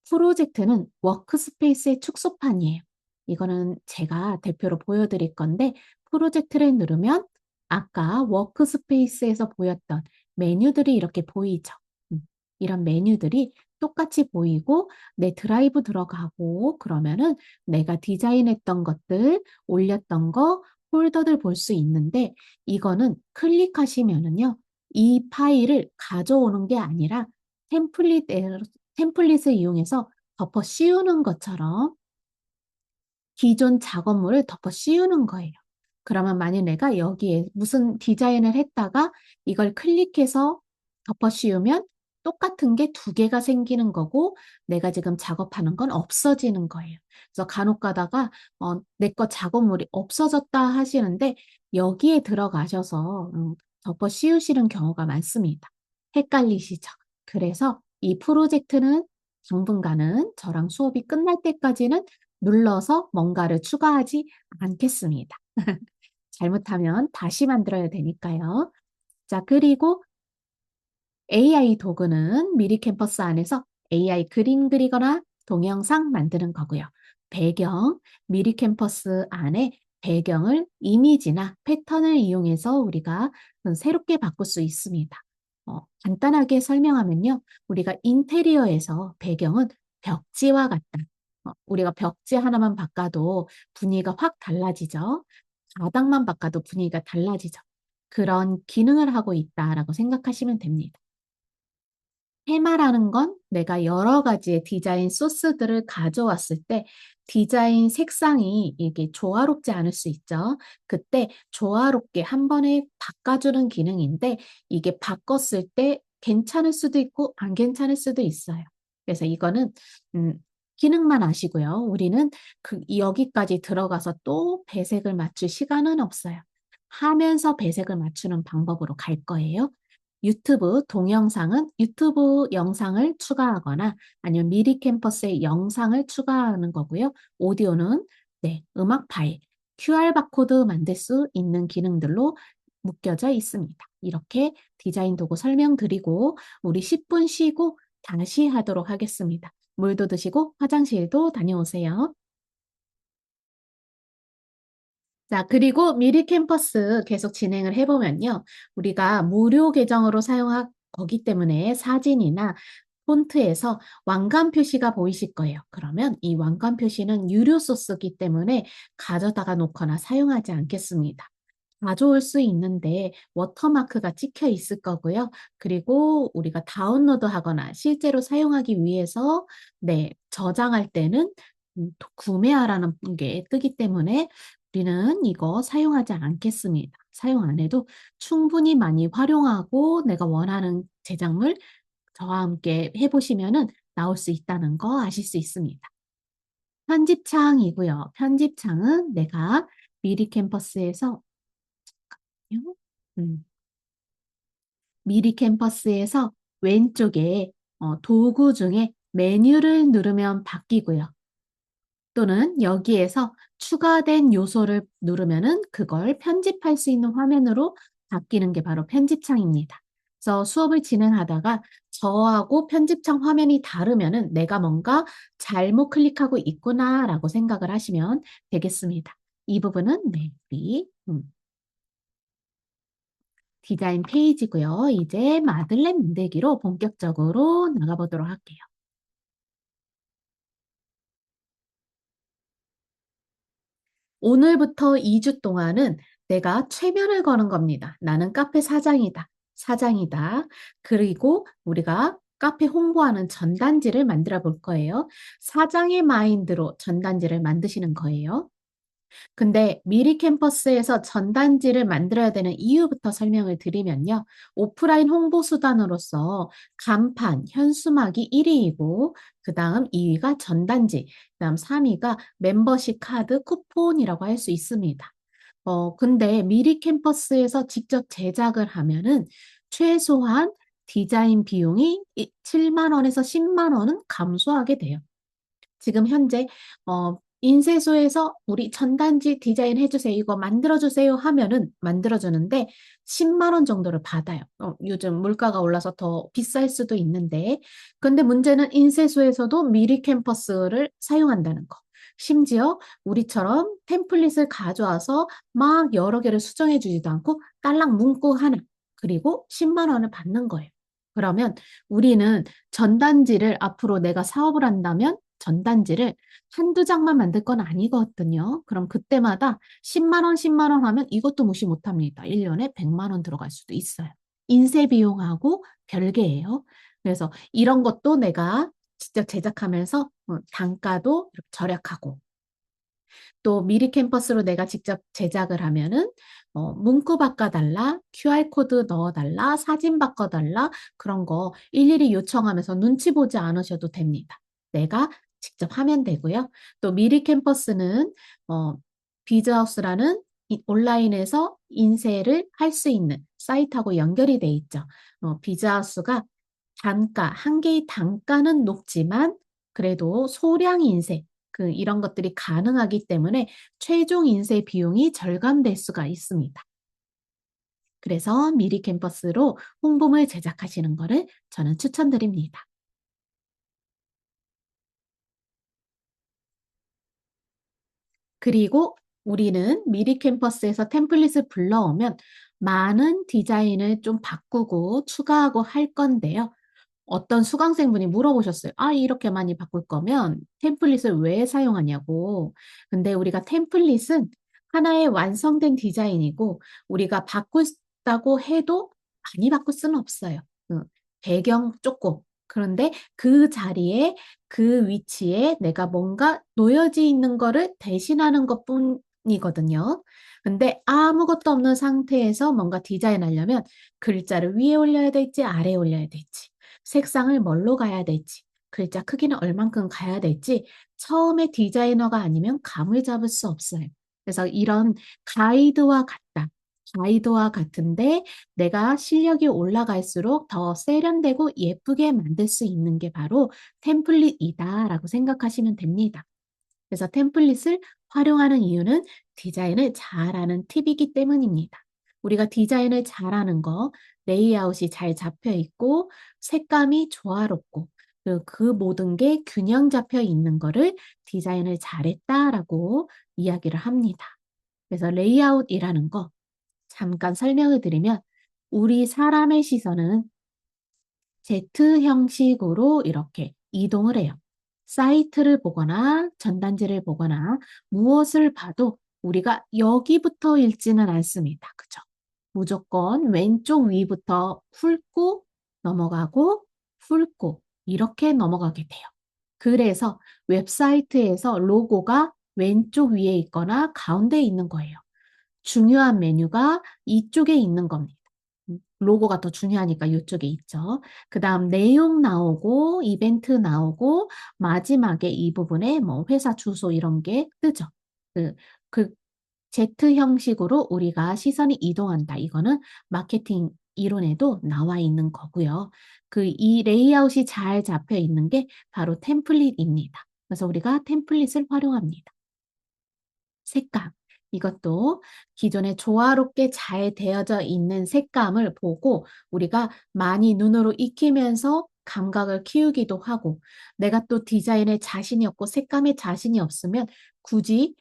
프로젝트는 워크스페이스의 축소판이에요. 이거는 제가 대표로 보여드릴 건데 프로젝트를 누르면 아까 워크스페이스에서 보였던 메뉴들이 이렇게 보이죠. 이런 메뉴들이 똑같이 보이고 내 드라이브 들어가고 그러면은 내가 디자인했던 것들, 올렸던 거, 폴더들 볼 수 있는데 이거는 클릭하시면은요. 이 파일을 가져오는 게 아니라 템플릿 템플릿을 이용해서 덮어 씌우는 것처럼 기존 작업물을 덮어 씌우는 거예요. 그러면 만약 내가 여기에 무슨 디자인을 했다가 이걸 클릭해서 덮어 씌우면 똑같은 게 두 개가 생기는 거고 내가 지금 작업하는 건 없어지는 거예요. 그래서 간혹 가다가 내 거 작업물이 없어졌다 하시는데 여기에 들어가셔서 덮어 씌우시는 경우가 많습니다. 헷갈리시죠? 그래서 이 프로젝트는 당분간은 저랑 수업이 끝날 때까지는 눌러서 뭔가를 추가하지 않겠습니다. 잘못하면 다시 만들어야 되니까요. 자, 그리고 AI 도구는 미리 캠퍼스 안에서 AI 그림 그리거나 동영상 만드는 거고요. 배경, 미리 캠퍼스 안에 배경을 이미지나 패턴을 이용해서 우리가 새롭게 바꿀 수 있습니다. 간단하게 설명하면요. 우리가 인테리어에서 배경은 벽지와 같다. 우리가 벽지 하나만 바꿔도 분위기가 확 달라지죠. 바닥만 바꿔도 분위기가 달라지죠. 그런 기능을 하고 있다라고 생각하시면 됩니다. 테마라는 건 내가 여러 가지의 디자인 소스들을 가져왔을 때 디자인 색상이 이게 조화롭지 않을 수 있죠. 그때 조화롭게 한 번에 바꿔주는 기능인데 이게 바꿨을 때 괜찮을 수도 있고 안 괜찮을 수도 있어요. 그래서 이거는 기능만 아시고요. 우리는 여기까지 들어가서 또 배색을 맞출 시간은 없어요. 하면서 배색을 맞추는 방법으로 갈 거예요. 유튜브 동영상은 유튜브 영상을 추가하거나 아니면 미리 캠퍼스에 영상을 추가하는 거고요. 오디오는 네, 음악 파일, QR 바코드 만들 수 있는 기능들로 묶여져 있습니다. 이렇게 디자인 도구 설명드리고 우리 10분 쉬고 다시 하도록 하겠습니다. 물도 드시고 화장실도 다녀오세요. 자, 그리고 미리 캠퍼스 계속 진행을 해보면요. 우리가 무료 계정으로 사용할 거기 때문에 사진이나 폰트에서 왕관 표시가 보이실 거예요. 그러면 이 왕관 표시는 유료 소스이기 때문에 가져다가 놓거나 사용하지 않겠습니다. 가져올 수 있는데 워터마크가 찍혀 있을 거고요. 그리고 우리가 다운로드 하거나 실제로 사용하기 위해서 네, 저장할 때는 구매하라는 게 뜨기 때문에 우리는 이거 사용하지 않겠습니다. 사용 안 해도 충분히 많이 활용하고 내가 원하는 제작물 저와 함께 해보시면은 나올 수 있다는 거 아실 수 있습니다. 편집창이고요. 편집창은 내가 미리 캠퍼스에서 음, 미리 캠퍼스에서 왼쪽에 도구 중에 메뉴를 누르면 바뀌고요. 또는 여기에서 추가된 요소를 누르면은 그걸 편집할 수 있는 화면으로 바뀌는 게 바로 편집창입니다. 그래서 수업을 진행하다가 저하고 편집창 화면이 다르면은 내가 뭔가 잘못 클릭하고 있구나라고 생각을 하시면 되겠습니다. 이 부분은 네, 우리 디자인 페이지고요. 이제 마들렌 만들기로 본격적으로 나가보도록 할게요. 오늘부터 2주 동안은 내가 최면을 거는 겁니다. 나는 카페 사장이다. 사장이다. 그리고 우리가 카페 홍보하는 전단지를 만들어 볼 거예요. 사장의 마인드로 전단지를 만드시는 거예요. 근데 미리 캠퍼스에서 전단지를 만들어야 되는 이유부터 설명을 드리면요. 오프라인 홍보 수단으로서 간판, 현수막이 1위이고, 그 다음 2위가 전단지, 그 다음 3위가 멤버십 카드, 쿠폰이라고 할 수 있습니다. 근데 미리 캠퍼스에서 직접 제작을 하면은 최소한 디자인 비용이 7만 원에서 10만 원은 감소하게 돼요. 지금 현재 인쇄소에서 우리 전단지 디자인 해주세요. 이거 만들어주세요 하면은 만들어주는데 10만 원 정도를 받아요. 요즘 물가가 올라서 더 비쌀 수도 있는데 근데 문제는 인쇄소에서도 미리 캠퍼스를 사용한다는 거. 심지어 우리처럼 템플릿을 가져와서 막 여러 개를 수정해 주지도 않고 딸랑 문구 하나 그리고 10만 원을 받는 거예요. 그러면 우리는 전단지를 앞으로 내가 사업을 한다면 전단지를 한두 장만 만들 건 아니거든요. 그럼 그때마다 10만 원, 10만 원 하면 이것도 무시 못 합니다. 1년에 100만 원 들어갈 수도 있어요. 인쇄 비용하고 별개예요. 그래서 이런 것도 내가 직접 제작하면서 단가도 이렇게 절약하고 또 미리 캠퍼스로 내가 직접 제작을 하면은 문구 바꿔달라, QR코드 넣어달라, 사진 바꿔달라 그런 거 일일이 요청하면서 눈치 보지 않으셔도 됩니다. 내가 직접 하면 되고요. 또 미리 캠퍼스는 어, 비즈하우스라는 온라인에서 인쇄를 할 수 있는 사이트하고 연결이 돼 있죠. 비즈하우스가 단가, 한 개의 단가는 높지만 그래도 소량 인쇄, 이런 것들이 가능하기 때문에 최종 인쇄 비용이 절감될 수가 있습니다. 그래서 미리 캠퍼스로 홍보물 제작하시는 거를 저는 추천드립니다. 그리고 우리는 미리 캠퍼스에서 템플릿을 불러오면 많은 디자인을 좀 바꾸고 추가하고 할 건데요. 어떤 수강생분이 물어보셨어요. 아, 이렇게 많이 바꿀 거면 템플릿을 왜 사용하냐고. 근데 우리가 템플릿은 하나의 완성된 디자인이고 우리가 바꾸다고 해도 많이 바꿀 수는 없어요. 배경 조금. 그런데 그 자리에 그 위치에 내가 뭔가 놓여져 있는 거를 대신하는 것뿐이거든요. 근데 아무것도 없는 상태에서 뭔가 디자인하려면 글자를 위에 올려야 될지 아래에 올려야 될지 색상을 뭘로 가야 될지, 글자 크기는 얼만큼 가야 될지 처음에 디자이너가 아니면 감을 잡을 수 없어요. 그래서 이런 가이드와 같다. 가이드와 같은데 내가 실력이 올라갈수록 더 세련되고 예쁘게 만들 수 있는 게 바로 템플릿이다라고 생각하시면 됩니다. 그래서 템플릿을 활용하는 이유는 디자인을 잘하는 팁이기 때문입니다. 우리가 디자인을 잘하는 거, 레이아웃이 잘 잡혀 있고, 색감이 조화롭고, 그 모든 게 균형 잡혀 있는 거를 디자인을 잘했다라고 이야기를 합니다. 그래서 레이아웃이라는 거 잠깐 설명을 드리면 우리 사람의 시선은 Z 형식으로 이렇게 이동을 해요. 사이트를 보거나 전단지를 보거나 무엇을 봐도 우리가 여기부터 읽지는 않습니다. 그죠? 무조건 왼쪽 위부터 훑고 넘어가고 훑고 이렇게 넘어가게 돼요. 그래서 웹사이트에서 로고가 왼쪽 위에 있거나 가운데에 있는 거예요. 중요한 메뉴가 이쪽에 있는 겁니다. 로고가 더 중요하니까 이쪽에 있죠. 그 다음 내용 나오고 이벤트 나오고 마지막에 이 부분에 뭐 회사 주소 이런 게 뜨죠. 그, 그 Z 형식으로 우리가 시선이 이동한다. 이거는 마케팅 이론에도 나와 있는 거고요. 이 레이아웃이 잘 잡혀 있는 게 바로 템플릿입니다. 그래서 우리가 템플릿을 활용합니다. 색감. 이것도 기존에 조화롭게 잘 되어져 있는 색감을 보고 우리가 많이 눈으로 익히면서 감각을 키우기도 하고 내가 또 디자인에 자신이 없고 색감에 자신이 없으면 굳이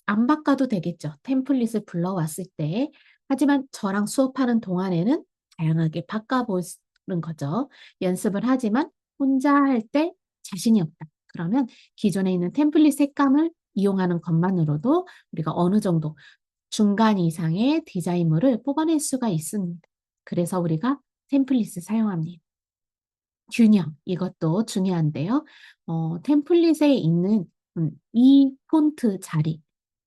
안 바꿔도 되겠죠. 템플릿을 불러왔을 때. 하지만 저랑 수업하는 동안에는 다양하게 바꿔보는 거죠. 연습을 하지만 혼자 할 때 자신이 없다. 그러면 기존에 있는 템플릿 색감을 이용하는 것만으로도 우리가 어느 정도 중간 이상의 디자인물을 뽑아낼 수가 있습니다. 그래서 우리가 템플릿을 사용합니다. 균형, 이것도 중요한데요. 템플릿에 있는 이 폰트 자리,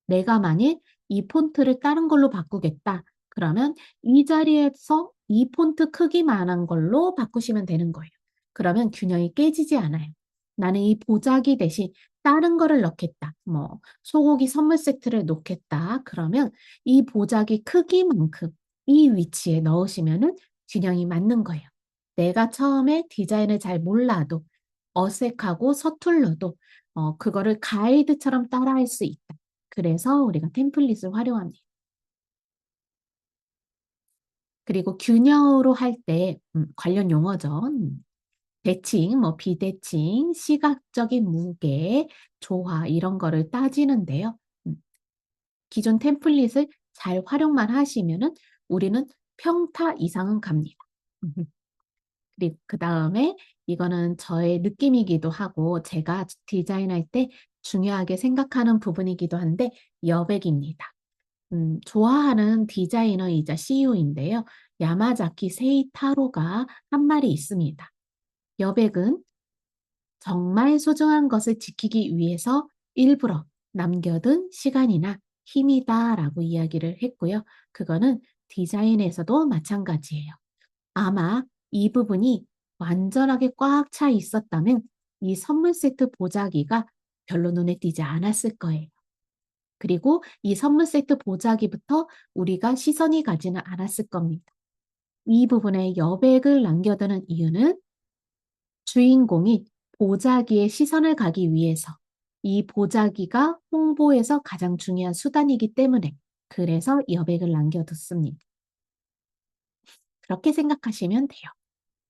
내가 만일 이 폰트를 다른 걸로 바꾸겠다. 그러면 이 자리에서 이 폰트 크기만한 걸로 바꾸시면 되는 거예요. 그러면 균형이 깨지지 않아요. 나는 이 보자기 대신 다른 거를 넣겠다. 뭐 소고기 선물 세트를 놓겠다. 그러면 이 보자기 크기만큼 이 위치에 넣으시면은 균형이 맞는 거예요. 내가 처음에 디자인을 잘 몰라도 어색하고 서툴러도 그거를 가이드처럼 따라할 수 있다. 그래서 우리가 템플릿을 활용합니다. 그리고 균형으로 할 때 관련 용어죠. 대칭, 뭐 비대칭, 시각적인 무게, 조화 이런 거를 따지는데요. 음, 기존 템플릿을 잘 활용만 하시면은 우리는 평타 이상은 갑니다. 그리고 그 다음에 이거는 저의 느낌이기도 하고 제가 디자인할 때 중요하게 생각하는 부분이기도 한데 여백입니다. 좋아하는 디자이너이자 CEO인데요. 야마자키 세이타로가 한 말이 있습니다. 여백은 정말 소중한 것을 지키기 위해서 일부러 남겨둔 시간이나 힘이다라고 이야기를 했고요. 그거는 디자인에서도 마찬가지예요. 아마 이 부분이 완전하게 꽉 차 있었다면 이 선물 세트 보자기가 별로 눈에 띄지 않았을 거예요. 그리고 이 선물 세트 보자기부터 우리가 시선이 가지는 않았을 겁니다. 이 부분에 여백을 남겨두는 이유는 주인공이 보자기에 시선을 가기 위해서 이 보자기가 홍보에서 가장 중요한 수단이기 때문에 그래서 여백을 남겨뒀습니다. 그렇게 생각하시면 돼요.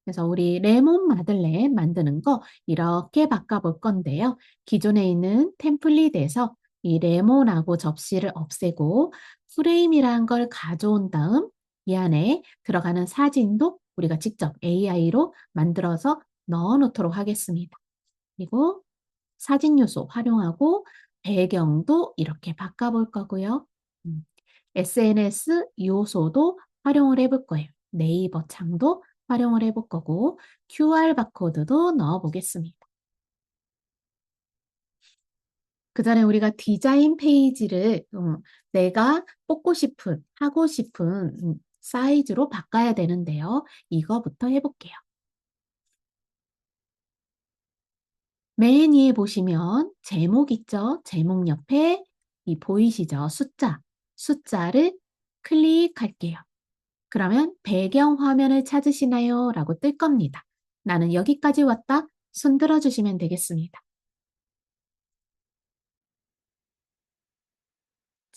그래서 우리 레몬 마들렌 만드는 거 이렇게 바꿔볼 건데요. 기존에 있는 템플릿에서 이 레몬하고 접시를 없애고 프레임이라는 걸 가져온 다음 이 안에 들어가는 사진도 우리가 직접 AI로 만들어서 넣어 놓도록 하겠습니다. 그리고 사진 요소 활용하고 배경도 이렇게 바꿔볼 거고요. SNS 요소도 활용을 해볼 거예요. 네이버 창도 활용을 해볼 거고 QR 바코드도 넣어 보겠습니다. 그 전에 우리가 디자인 페이지를 내가 뽑고 싶은, 하고 싶은 사이즈로 바꿔야 되는데요. 이거부터 해볼게요. 맨 위에 보시면 제목 있죠? 제목 옆에 이 보이시죠? 숫자를 클릭할게요. 그러면 배경 화면을 찾으시나요? 라고 뜰 겁니다. 나는 여기까지 왔다. 손 들어주시면 되겠습니다.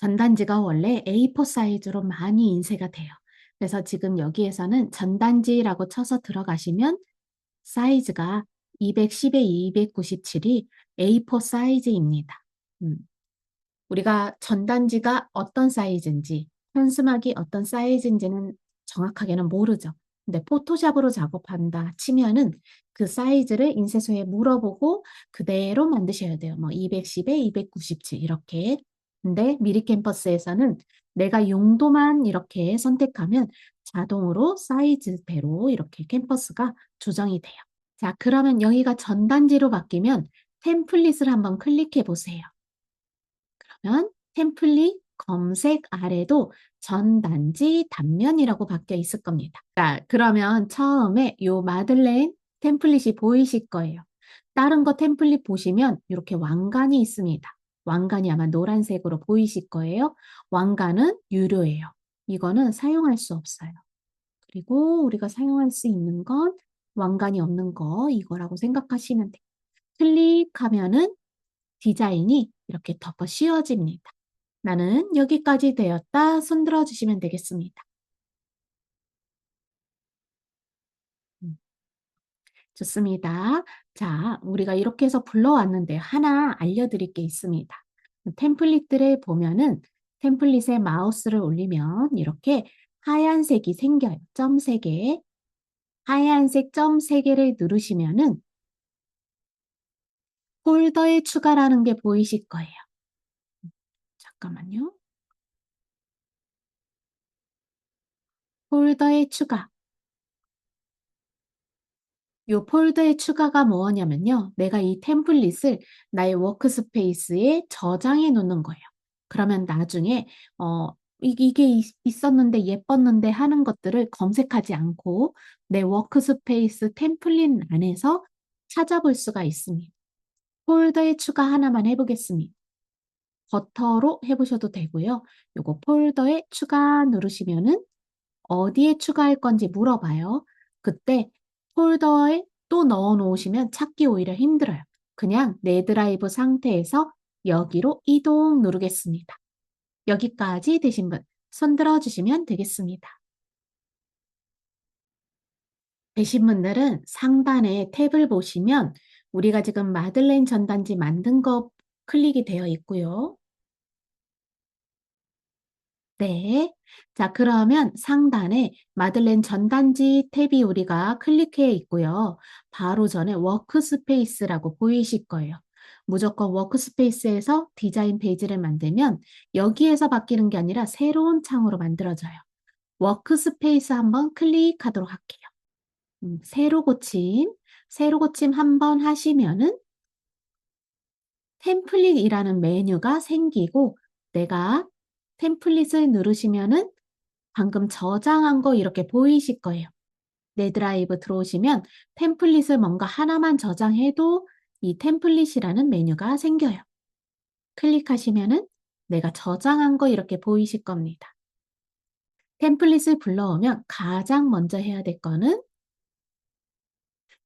전단지가 원래 A4 사이즈로 많이 인쇄가 돼요. 그래서 지금 여기에서는 전단지라고 쳐서 들어가시면 사이즈가 210에 297이 A4 사이즈입니다. 음, 우리가 전단지가 어떤 사이즈인지, 현수막이 어떤 사이즈인지는 정확하게는 모르죠. 근데 포토샵으로 작업한다 치면은 그 사이즈를 인쇄소에 물어보고 그대로 만드셔야 돼요. 뭐 210에 297 이렇게. 근데 미리 캠퍼스에서는 내가 용도만 이렇게 선택하면 자동으로 사이즈대로 이렇게 캠퍼스가 조정이 돼요. 자, 그러면 여기가 전단지로 바뀌면 템플릿을 한번 클릭해 보세요. 그러면 템플릿 검색 아래도 전단지 단면이라고 바뀌어 있을 겁니다. 자, 그러면 처음에 요 마들렌 템플릿이 보이실 거예요. 다른 거 템플릿 보시면 이렇게 왕관이 있습니다. 왕관이 아마 노란색으로 보이실 거예요. 왕관은 유료예요. 이거는 사용할 수 없어요. 그리고 우리가 사용할 수 있는 건 왕관이 없는 거 이거라고 생각하시면 돼요. 클릭하면은 디자인이 이렇게 덮어 씌워집니다. 나는 여기까지 되었다. 손들어 주시면 되겠습니다. 음, 좋습니다. 자, 우리가 이렇게 해서 불러왔는데 하나 알려드릴 게 있습니다. 템플릿들을 보면은 템플릿에 마우스를 올리면 이렇게 하얀색이 생겨요. 점 3개. 하얀색 점 3개를 누르시면은 폴더에 추가라는 게 보이실 거예요. 잠깐만요. 폴더에 추가. 요 폴더의 추가가 뭐냐면요. 내가 이 템플릿을 나의 워크스페이스에 저장해 놓는 거예요. 그러면 나중에 이게 있었는데 예뻤는데 하는 것들을 검색하지 않고 내 워크스페이스 템플릿 안에서 찾아볼 수가 있습니다. 폴더의 추가 하나만 해보겠습니다. 버터로 해보셔도 되고요. 요거 폴더에 추가 누르시면은 어디에 추가할 건지 물어봐요. 그때 폴더에 또 넣어 놓으시면 찾기 오히려 힘들어요. 그냥 내 드라이브 상태에서 여기로 이동 누르겠습니다. 여기까지 되신 분 손 들어 주시면 되겠습니다. 되신 분들은 상단에 탭을 보시면 우리가 지금 마들렌 전단지 만든 거 클릭이 되어 있고요. 네. 자, 그러면 상단에 마들렌 전단지 탭이 우리가 클릭해 있고요. 바로 전에 워크스페이스라고 보이실 거예요. 무조건 워크스페이스에서 디자인 페이지를 만들면 여기에서 바뀌는 게 아니라 새로운 창으로 만들어져요. 워크스페이스 한번 클릭하도록 할게요. 새로 고침, 새로 고침 한번 하시면은 템플릿이라는 메뉴가 생기고 내가 템플릿을 누르시면은 방금 저장한 거 이렇게 보이실 거예요. 내 드라이브 들어오시면 템플릿을 뭔가 하나만 저장해도 이 템플릿이라는 메뉴가 생겨요. 클릭하시면은 내가 저장한 거 이렇게 보이실 겁니다. 템플릿을 불러오면 가장 먼저 해야 될 거는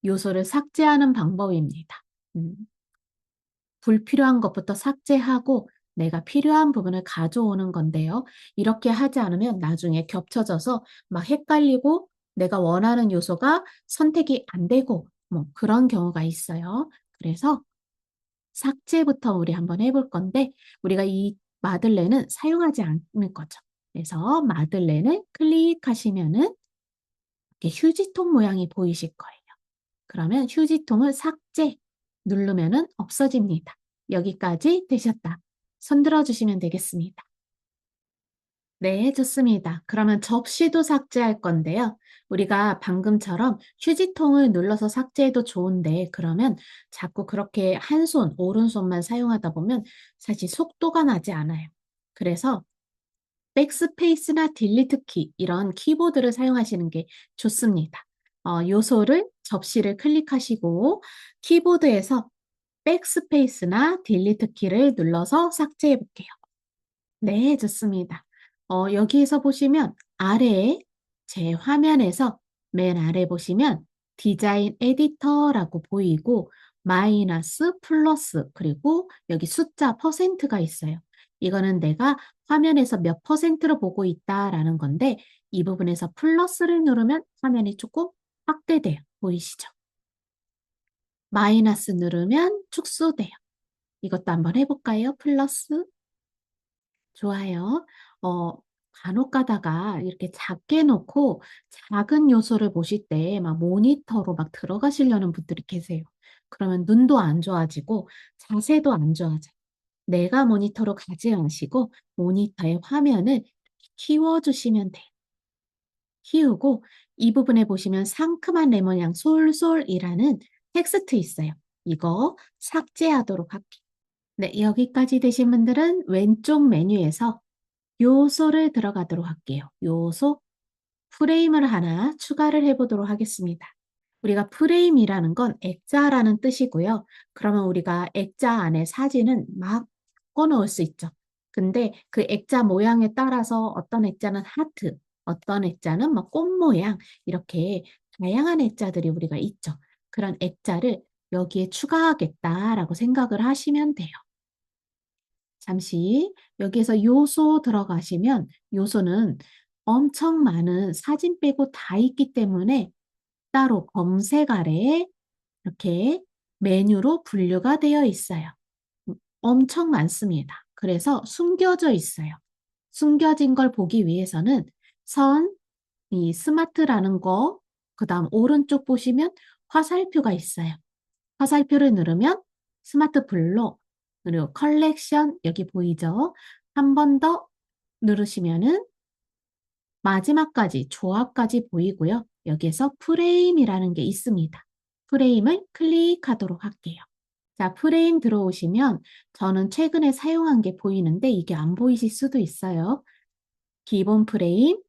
요소를 삭제하는 방법입니다. 음, 불필요한 것부터 삭제하고 내가 필요한 부분을 가져오는 건데요. 이렇게 하지 않으면 나중에 겹쳐져서 막 헷갈리고 내가 원하는 요소가 선택이 안 되고 뭐 그런 경우가 있어요. 그래서 삭제부터 우리 한번 해볼 건데 우리가 이 마들렌은 사용하지 않는 거죠. 그래서 마들렌을 클릭하시면은 이렇게 휴지통 모양이 보이실 거예요. 그러면 휴지통을 삭제 누르면은 없어집니다. 여기까지 되셨다. 손 들어 주시면 되겠습니다. 네, 좋습니다. 그러면 접시도 삭제할 건데요. 우리가 방금처럼 휴지통을 눌러서 삭제해도 좋은데 그러면 자꾸 그렇게 한 손, 오른손만 사용하다 보면 사실 속도가 나지 않아요. 그래서 백스페이스나 딜리트 키 이런 키보드를 사용하시는 게 좋습니다. 요소를 접시를 클릭하시고 키보드에서 백스페이스나 딜리트 키를 눌러서 삭제해 볼게요. 네, 좋습니다. 여기에서 보시면 아래에 제 화면에서 맨 아래 보시면 디자인 에디터라고 보이고 마이너스, 플러스, 그리고 여기 숫자 퍼센트가 있어요. 이거는 내가 화면에서 몇 퍼센트로 보고 있다라는 건데 이 부분에서 플러스를 누르면 화면이 조금 확대돼요. 보이시죠? 마이너스 누르면 축소돼요. 이것도 한번 해볼까요? 플러스. 좋아요. 어, 간혹 가다가 이렇게 작게 놓고 작은 요소를 보실 때 막 모니터로 막 들어가시려는 분들이 계세요. 그러면 눈도 안 좋아지고 자세도 안 좋아져요. 내가 모니터로 가지 마시고 모니터의 화면을 키워주시면 돼요. 키우고 이 부분에 보시면 상큼한 레몬향 솔솔이라는 텍스트 있어요. 이거 삭제하도록 할게요. 네, 여기까지 되신 분들은 왼쪽 메뉴에서 요소를 들어가도록 할게요. 요소, 프레임을 하나 추가를 해보도록 하겠습니다. 우리가 프레임이라는 건 액자라는 뜻이고요. 그러면 우리가 액자 안에 사진은 막 꺼놓을 수 있죠. 근데 그 액자 모양에 따라서 어떤 액자는 하트, 어떤 액자는 뭐 꽃 모양 이렇게 다양한 액자들이 우리가 있죠. 그런 액자를 여기에 추가하겠다라고 생각을 하시면 돼요. 잠시 여기에서 요소 들어가시면 요소는 엄청 많은 사진 빼고 다 있기 때문에 따로 검색 아래에 이렇게 메뉴로 분류가 되어 있어요. 엄청 많습니다. 그래서 숨겨져 있어요. 숨겨진 걸 보기 위해서는 선, 이 스마트라는 거, 그 다음 오른쪽 보시면 화살표가 있어요. 화살표를 누르면 스마트 블록, 그리고 컬렉션 여기 보이죠? 한 번 더 누르시면은 마지막까지 조합까지 보이고요. 여기에서 프레임이라는 게 있습니다. 프레임을 클릭하도록 할게요. 자, 프레임 들어오시면 저는 최근에 사용한 게 보이는데 이게 안 보이실 수도 있어요. 기본 프레임,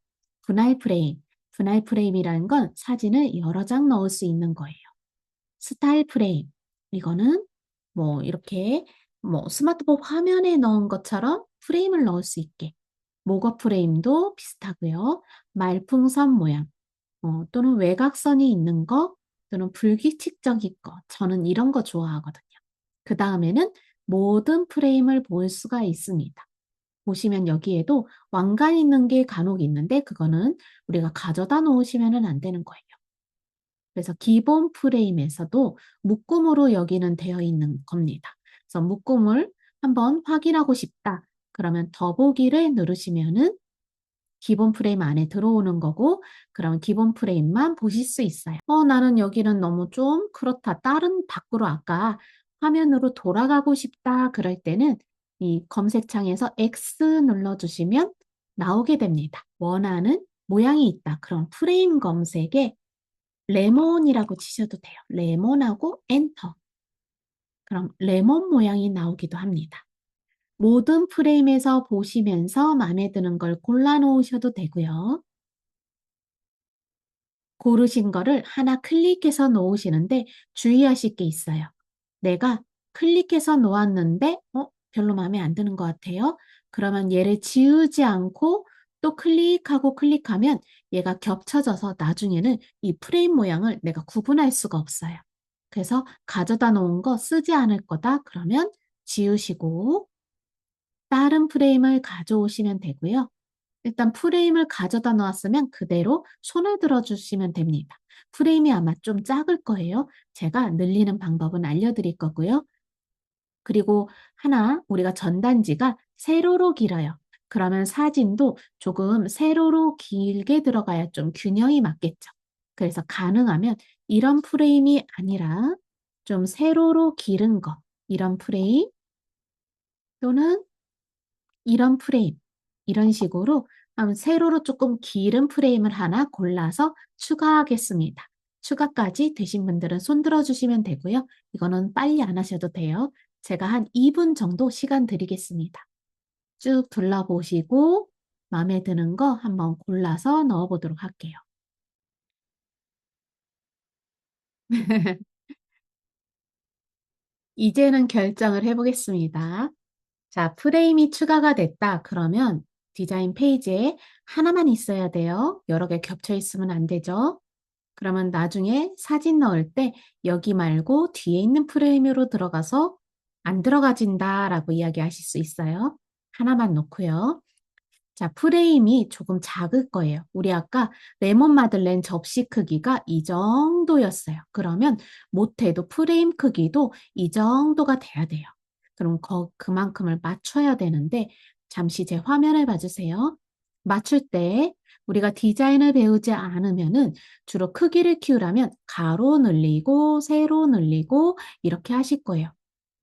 분할 프레임. 분할 프레임이라는 건 사진을 여러 장 넣을 수 있는 거예요. 스타일 프레임. 이거는 뭐 이렇게 뭐 스마트폰 화면에 넣은 것처럼 프레임을 넣을 수 있게. 모거 프레임도 비슷하고요. 말풍선 모양 또는 외곽선이 있는 거 또는 불규칙적인 거. 저는 이런 거 좋아하거든요. 그 다음에는 모든 프레임을 볼 수가 있습니다. 보시면 여기에도 왕관 있는 게 간혹 있는데 그거는 우리가 가져다 놓으시면 안 되는 거예요. 그래서 기본 프레임에서도 묶음으로 여기는 되어 있는 겁니다. 그래서 묶음을 한번 확인하고 싶다. 그러면 더보기를 누르시면은 기본 프레임 안에 들어오는 거고 그럼 기본 프레임만 보실 수 있어요. 나는 여기는 너무 좀 그렇다. 다른 밖으로 아까 화면으로 돌아가고 싶다. 그럴 때는 이 검색창에서 X 눌러주시면 나오게 됩니다. 원하는 모양이 있다. 그럼 프레임 검색에 레몬이라고 치셔도 돼요. 레몬하고 엔터. 그럼 레몬 모양이 나오기도 합니다. 모든 프레임에서 보시면서 마음에 드는 걸 골라 놓으셔도 되고요. 고르신 거를 하나 클릭해서 놓으시는데 주의하실 게 있어요. 내가 클릭해서 놓았는데 별로 마음에 안 드는 것 같아요. 그러면 얘를 지우지 않고 또 클릭하고 클릭하면 얘가 겹쳐져서 나중에는 이 프레임 모양을 내가 구분할 수가 없어요. 그래서 가져다 놓은 거 쓰지 않을 거다. 그러면 지우시고 다른 프레임을 가져오시면 되고요. 일단 프레임을 가져다 놓았으면 그대로 손을 들어주시면 됩니다. 프레임이 아마 좀 작을 거예요. 제가 늘리는 방법은 알려드릴 거고요. 그리고 하나 우리가 전단지가 세로로 길어요. 그러면 사진도 조금 세로로 길게 들어가야 좀 균형이 맞겠죠. 그래서 가능하면 이런 프레임이 아니라 좀 세로로 기른 거, 이런 프레임 또는 이런 프레임, 이런 식으로 세로로 조금 길은 프레임을 하나 골라서 추가하겠습니다. 추가까지 되신 분들은 손 들어주시면 되고요. 이거는 빨리 안 하셔도 돼요. 제가 한 2분 정도 시간 드리겠습니다. 쭉 둘러보시고 마음에 드는 거 한번 골라서 넣어보도록 할게요. 이제는 결정을 해보겠습니다. 자, 프레임이 추가가 됐다. 그러면 디자인 페이지에 하나만 있어야 돼요. 여러 개 겹쳐 있으면 안 되죠. 그러면 나중에 사진 넣을 때 여기 말고 뒤에 있는 프레임으로 들어가서 안 들어가진다 라고 이야기하실 수 있어요. 하나만 놓고요. 자, 프레임이 조금 작을 거예요. 우리 아까 레몬 마들렌 접시 크기가 이 정도였어요. 그러면 못해도 프레임 크기도 이 정도가 돼야 돼요. 그럼 그만큼을 맞춰야 되는데 잠시 제 화면을 봐주세요. 맞출 때 우리가 디자인을 배우지 않으면은 주로 크기를 키우려면 가로 늘리고 세로 늘리고 이렇게 하실 거예요.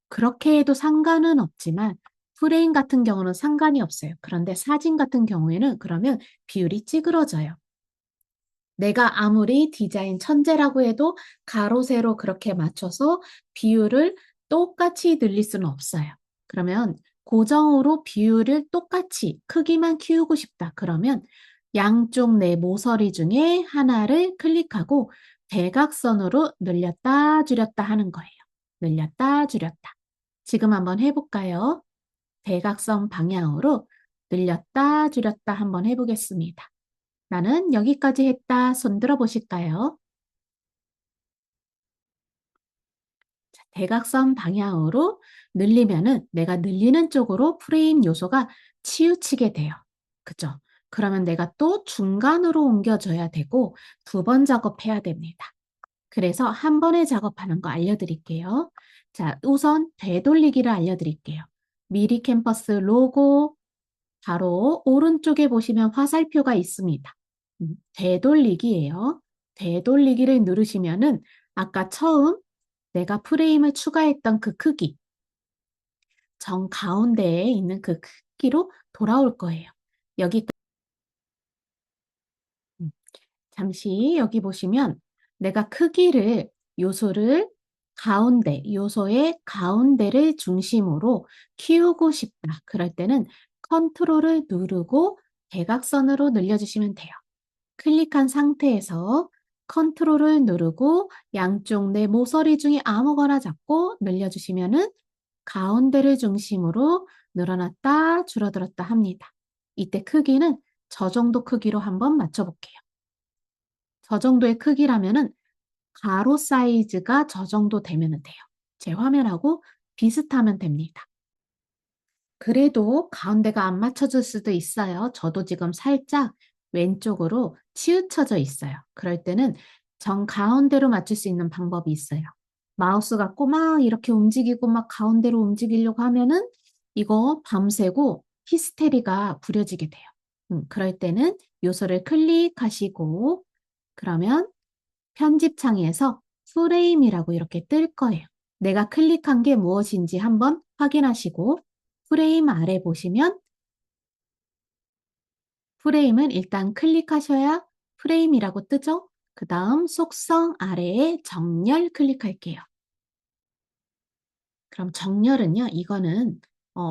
그렇게 해도 상관은 없지만 프레임 같은 경우는 상관이 없어요. 그런데 사진 같은 경우에는 그러면 비율이 찌그러져요. 내가 아무리 디자인 천재라고 해도 가로, 세로 그렇게 맞춰서 비율을 똑같이 늘릴 수는 없어요. 그러면 고정으로 비율을 똑같이 크기만 키우고 싶다. 그러면 양쪽 내 모서리 중에 하나를 클릭하고 대각선으로 늘렸다 줄였다 하는 거예요. 늘렸다 줄였다. 지금 한번 해볼까요? 대각선 방향으로 늘렸다 줄였다 한번 해보겠습니다. 나는 여기까지 했다. 손 들어 보실까요? 자, 대각선 방향으로 늘리면은 내가 늘리는 쪽으로 프레임 요소가 치우치게 돼요. 그죠? 그러면 내가 또 중간으로 옮겨줘야 되고 두 번 작업해야 됩니다. 그래서 한 번에 작업하는 거 알려드릴게요. 자, 우선 되돌리기를 알려드릴게요. 미리 캠퍼스 로고 바로 오른쪽에 보시면 화살표가 있습니다. 되돌리기예요. 되돌리기를 누르시면은 아까 처음 내가 프레임을 추가했던 그 크기, 정 가운데에 있는 그 크기로 돌아올 거예요. 여기 음, 잠시 여기 보시면 내가 크기를 요소를 가운데, 요소의 가운데를 중심으로 키우고 싶다. 그럴 때는 컨트롤을 누르고 대각선으로 늘려주시면 돼요. 클릭한 상태에서 컨트롤을 누르고 양쪽 내 모서리 중에 아무거나 잡고 늘려주시면은 가운데를 중심으로 늘어났다 줄어들었다 합니다. 이때 크기는 저 정도 크기로 한번 맞춰볼게요. 저 정도의 크기라면은 가로 사이즈가 저 정도 되면 돼요. 제 화면하고 비슷하면 됩니다. 그래도 가운데가 안 맞춰질 수도 있어요. 저도 지금 살짝 왼쪽으로 치우쳐져 있어요. 그럴 때는 정 가운데로 맞출 수 있는 방법이 있어요. 마우스가 꼬막 이렇게 움직이고 막 가운데로 움직이려고 하면은 이거 밤새고 히스테리가 부려지게 돼요. 그럴 때는 요소를 클릭하시고 그러면 편집창에서 프레임이라고 이렇게 뜰 거예요. 내가 클릭한 게 무엇인지 한번 확인하시고 프레임 아래 보시면 프레임은 일단 클릭하셔야 프레임이라고 뜨죠? 그 다음 속성 아래에 정렬 클릭할게요. 그럼 정렬은요, 이거는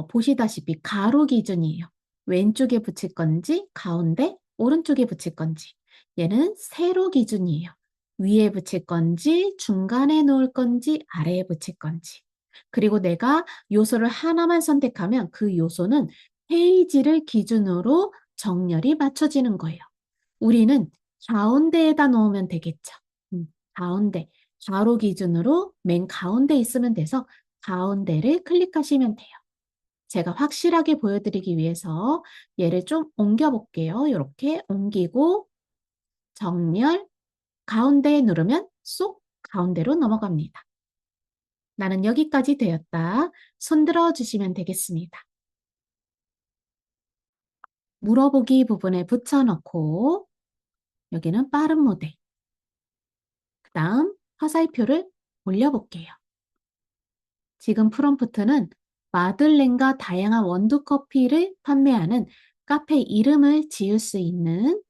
보시다시피 가로 기준이에요. 왼쪽에 붙일 건지, 가운데, 오른쪽에 붙일 건지. 얘는 세로 기준이에요. 위에 붙일 건지, 중간에 놓을 건지, 아래에 붙일 건지. 그리고 내가 요소를 하나만 선택하면 그 요소는 페이지를 기준으로 정렬이 맞춰지는 거예요. 우리는 가운데에다 놓으면 되겠죠. 가운데, 가로 기준으로 맨 가운데 있으면 돼서 가운데를 클릭하시면 돼요. 제가 확실하게 보여드리기 위해서 얘를 좀 옮겨 볼게요. 이렇게 옮기고 정렬, 가운데에 누르면 쏙 가운데로 넘어갑니다. 나는 여기까지 되었다. 손들어 주시면 되겠습니다. 물어보기 부분에 붙여넣고 여기는 빠른 모드. 그 다음 화살표를 올려볼게요. 지금 프롬프트는 마들렌과 다양한 원두커피를 판매하는 카페 이름을 지을 수 있는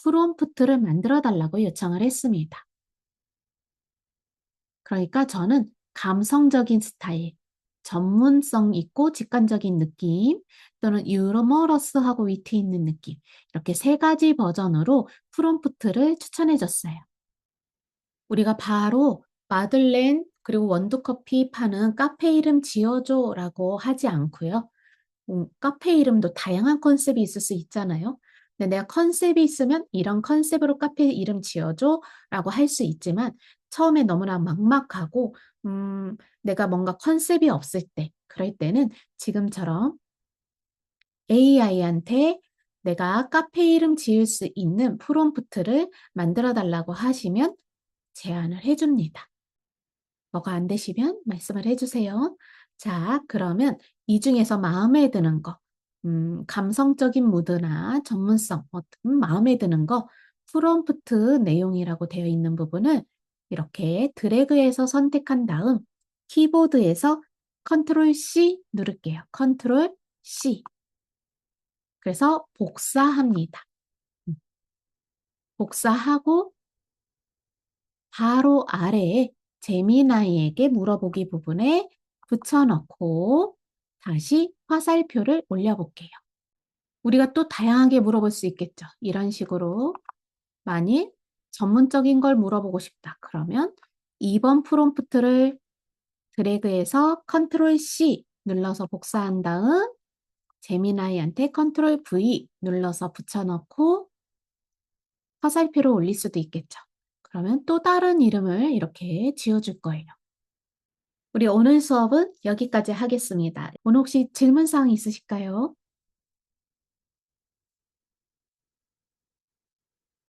프롬프트를 만들어 달라고 요청을 했습니다. 그러니까 저는 감성적인 스타일, 전문성 있고 직관적인 느낌, 또는 유머러스하고 위트 있는 느낌, 이렇게 세 가지 버전으로 프롬프트를 추천해 줬어요. 우리가 바로 마들렌 그리고 원두커피 파는 카페 이름 지어줘라고 하지 않고요. 카페 이름도 다양한 컨셉이 있을 수 있잖아요. 근데 내가 컨셉이 있으면 이런 컨셉으로 카페 이름 지어줘라고 할 수 있지만 처음에 너무나 막막하고 내가 뭔가 컨셉이 없을 때 그럴 때는 지금처럼 AI한테 내가 카페 이름 지을 수 있는 프롬프트를 만들어 달라고 하시면 제안을 해줍니다. 뭐가 안 되시면 말씀을 해주세요. 자, 그러면 이 중에서 마음에 드는 거, 감성적인 무드나 전문성, 마음에 드는 거, 프롬프트 내용이라고 되어 있는 부분을 이렇게 드래그해서 선택한 다음 키보드에서 컨트롤 C 누를게요. 컨트롤 C. 그래서 복사합니다. 복사하고 바로 아래에 제미나이에게 물어보기 부분에 붙여넣고 다시 화살표를 올려볼게요. 우리가 또 다양하게 물어볼 수 있겠죠. 이런 식으로 만일 전문적인 걸 물어보고 싶다. 그러면 2번 프롬프트를 드래그해서 컨트롤 C 눌러서 복사한 다음 제미나이한테 컨트롤 V 눌러서 붙여넣고 화살표를 올릴 수도 있겠죠. 그러면 또 다른 이름을 이렇게 지어줄 거예요. 우리 오늘 수업은 여기까지 하겠습니다. 오늘 혹시 질문사항 있으실까요?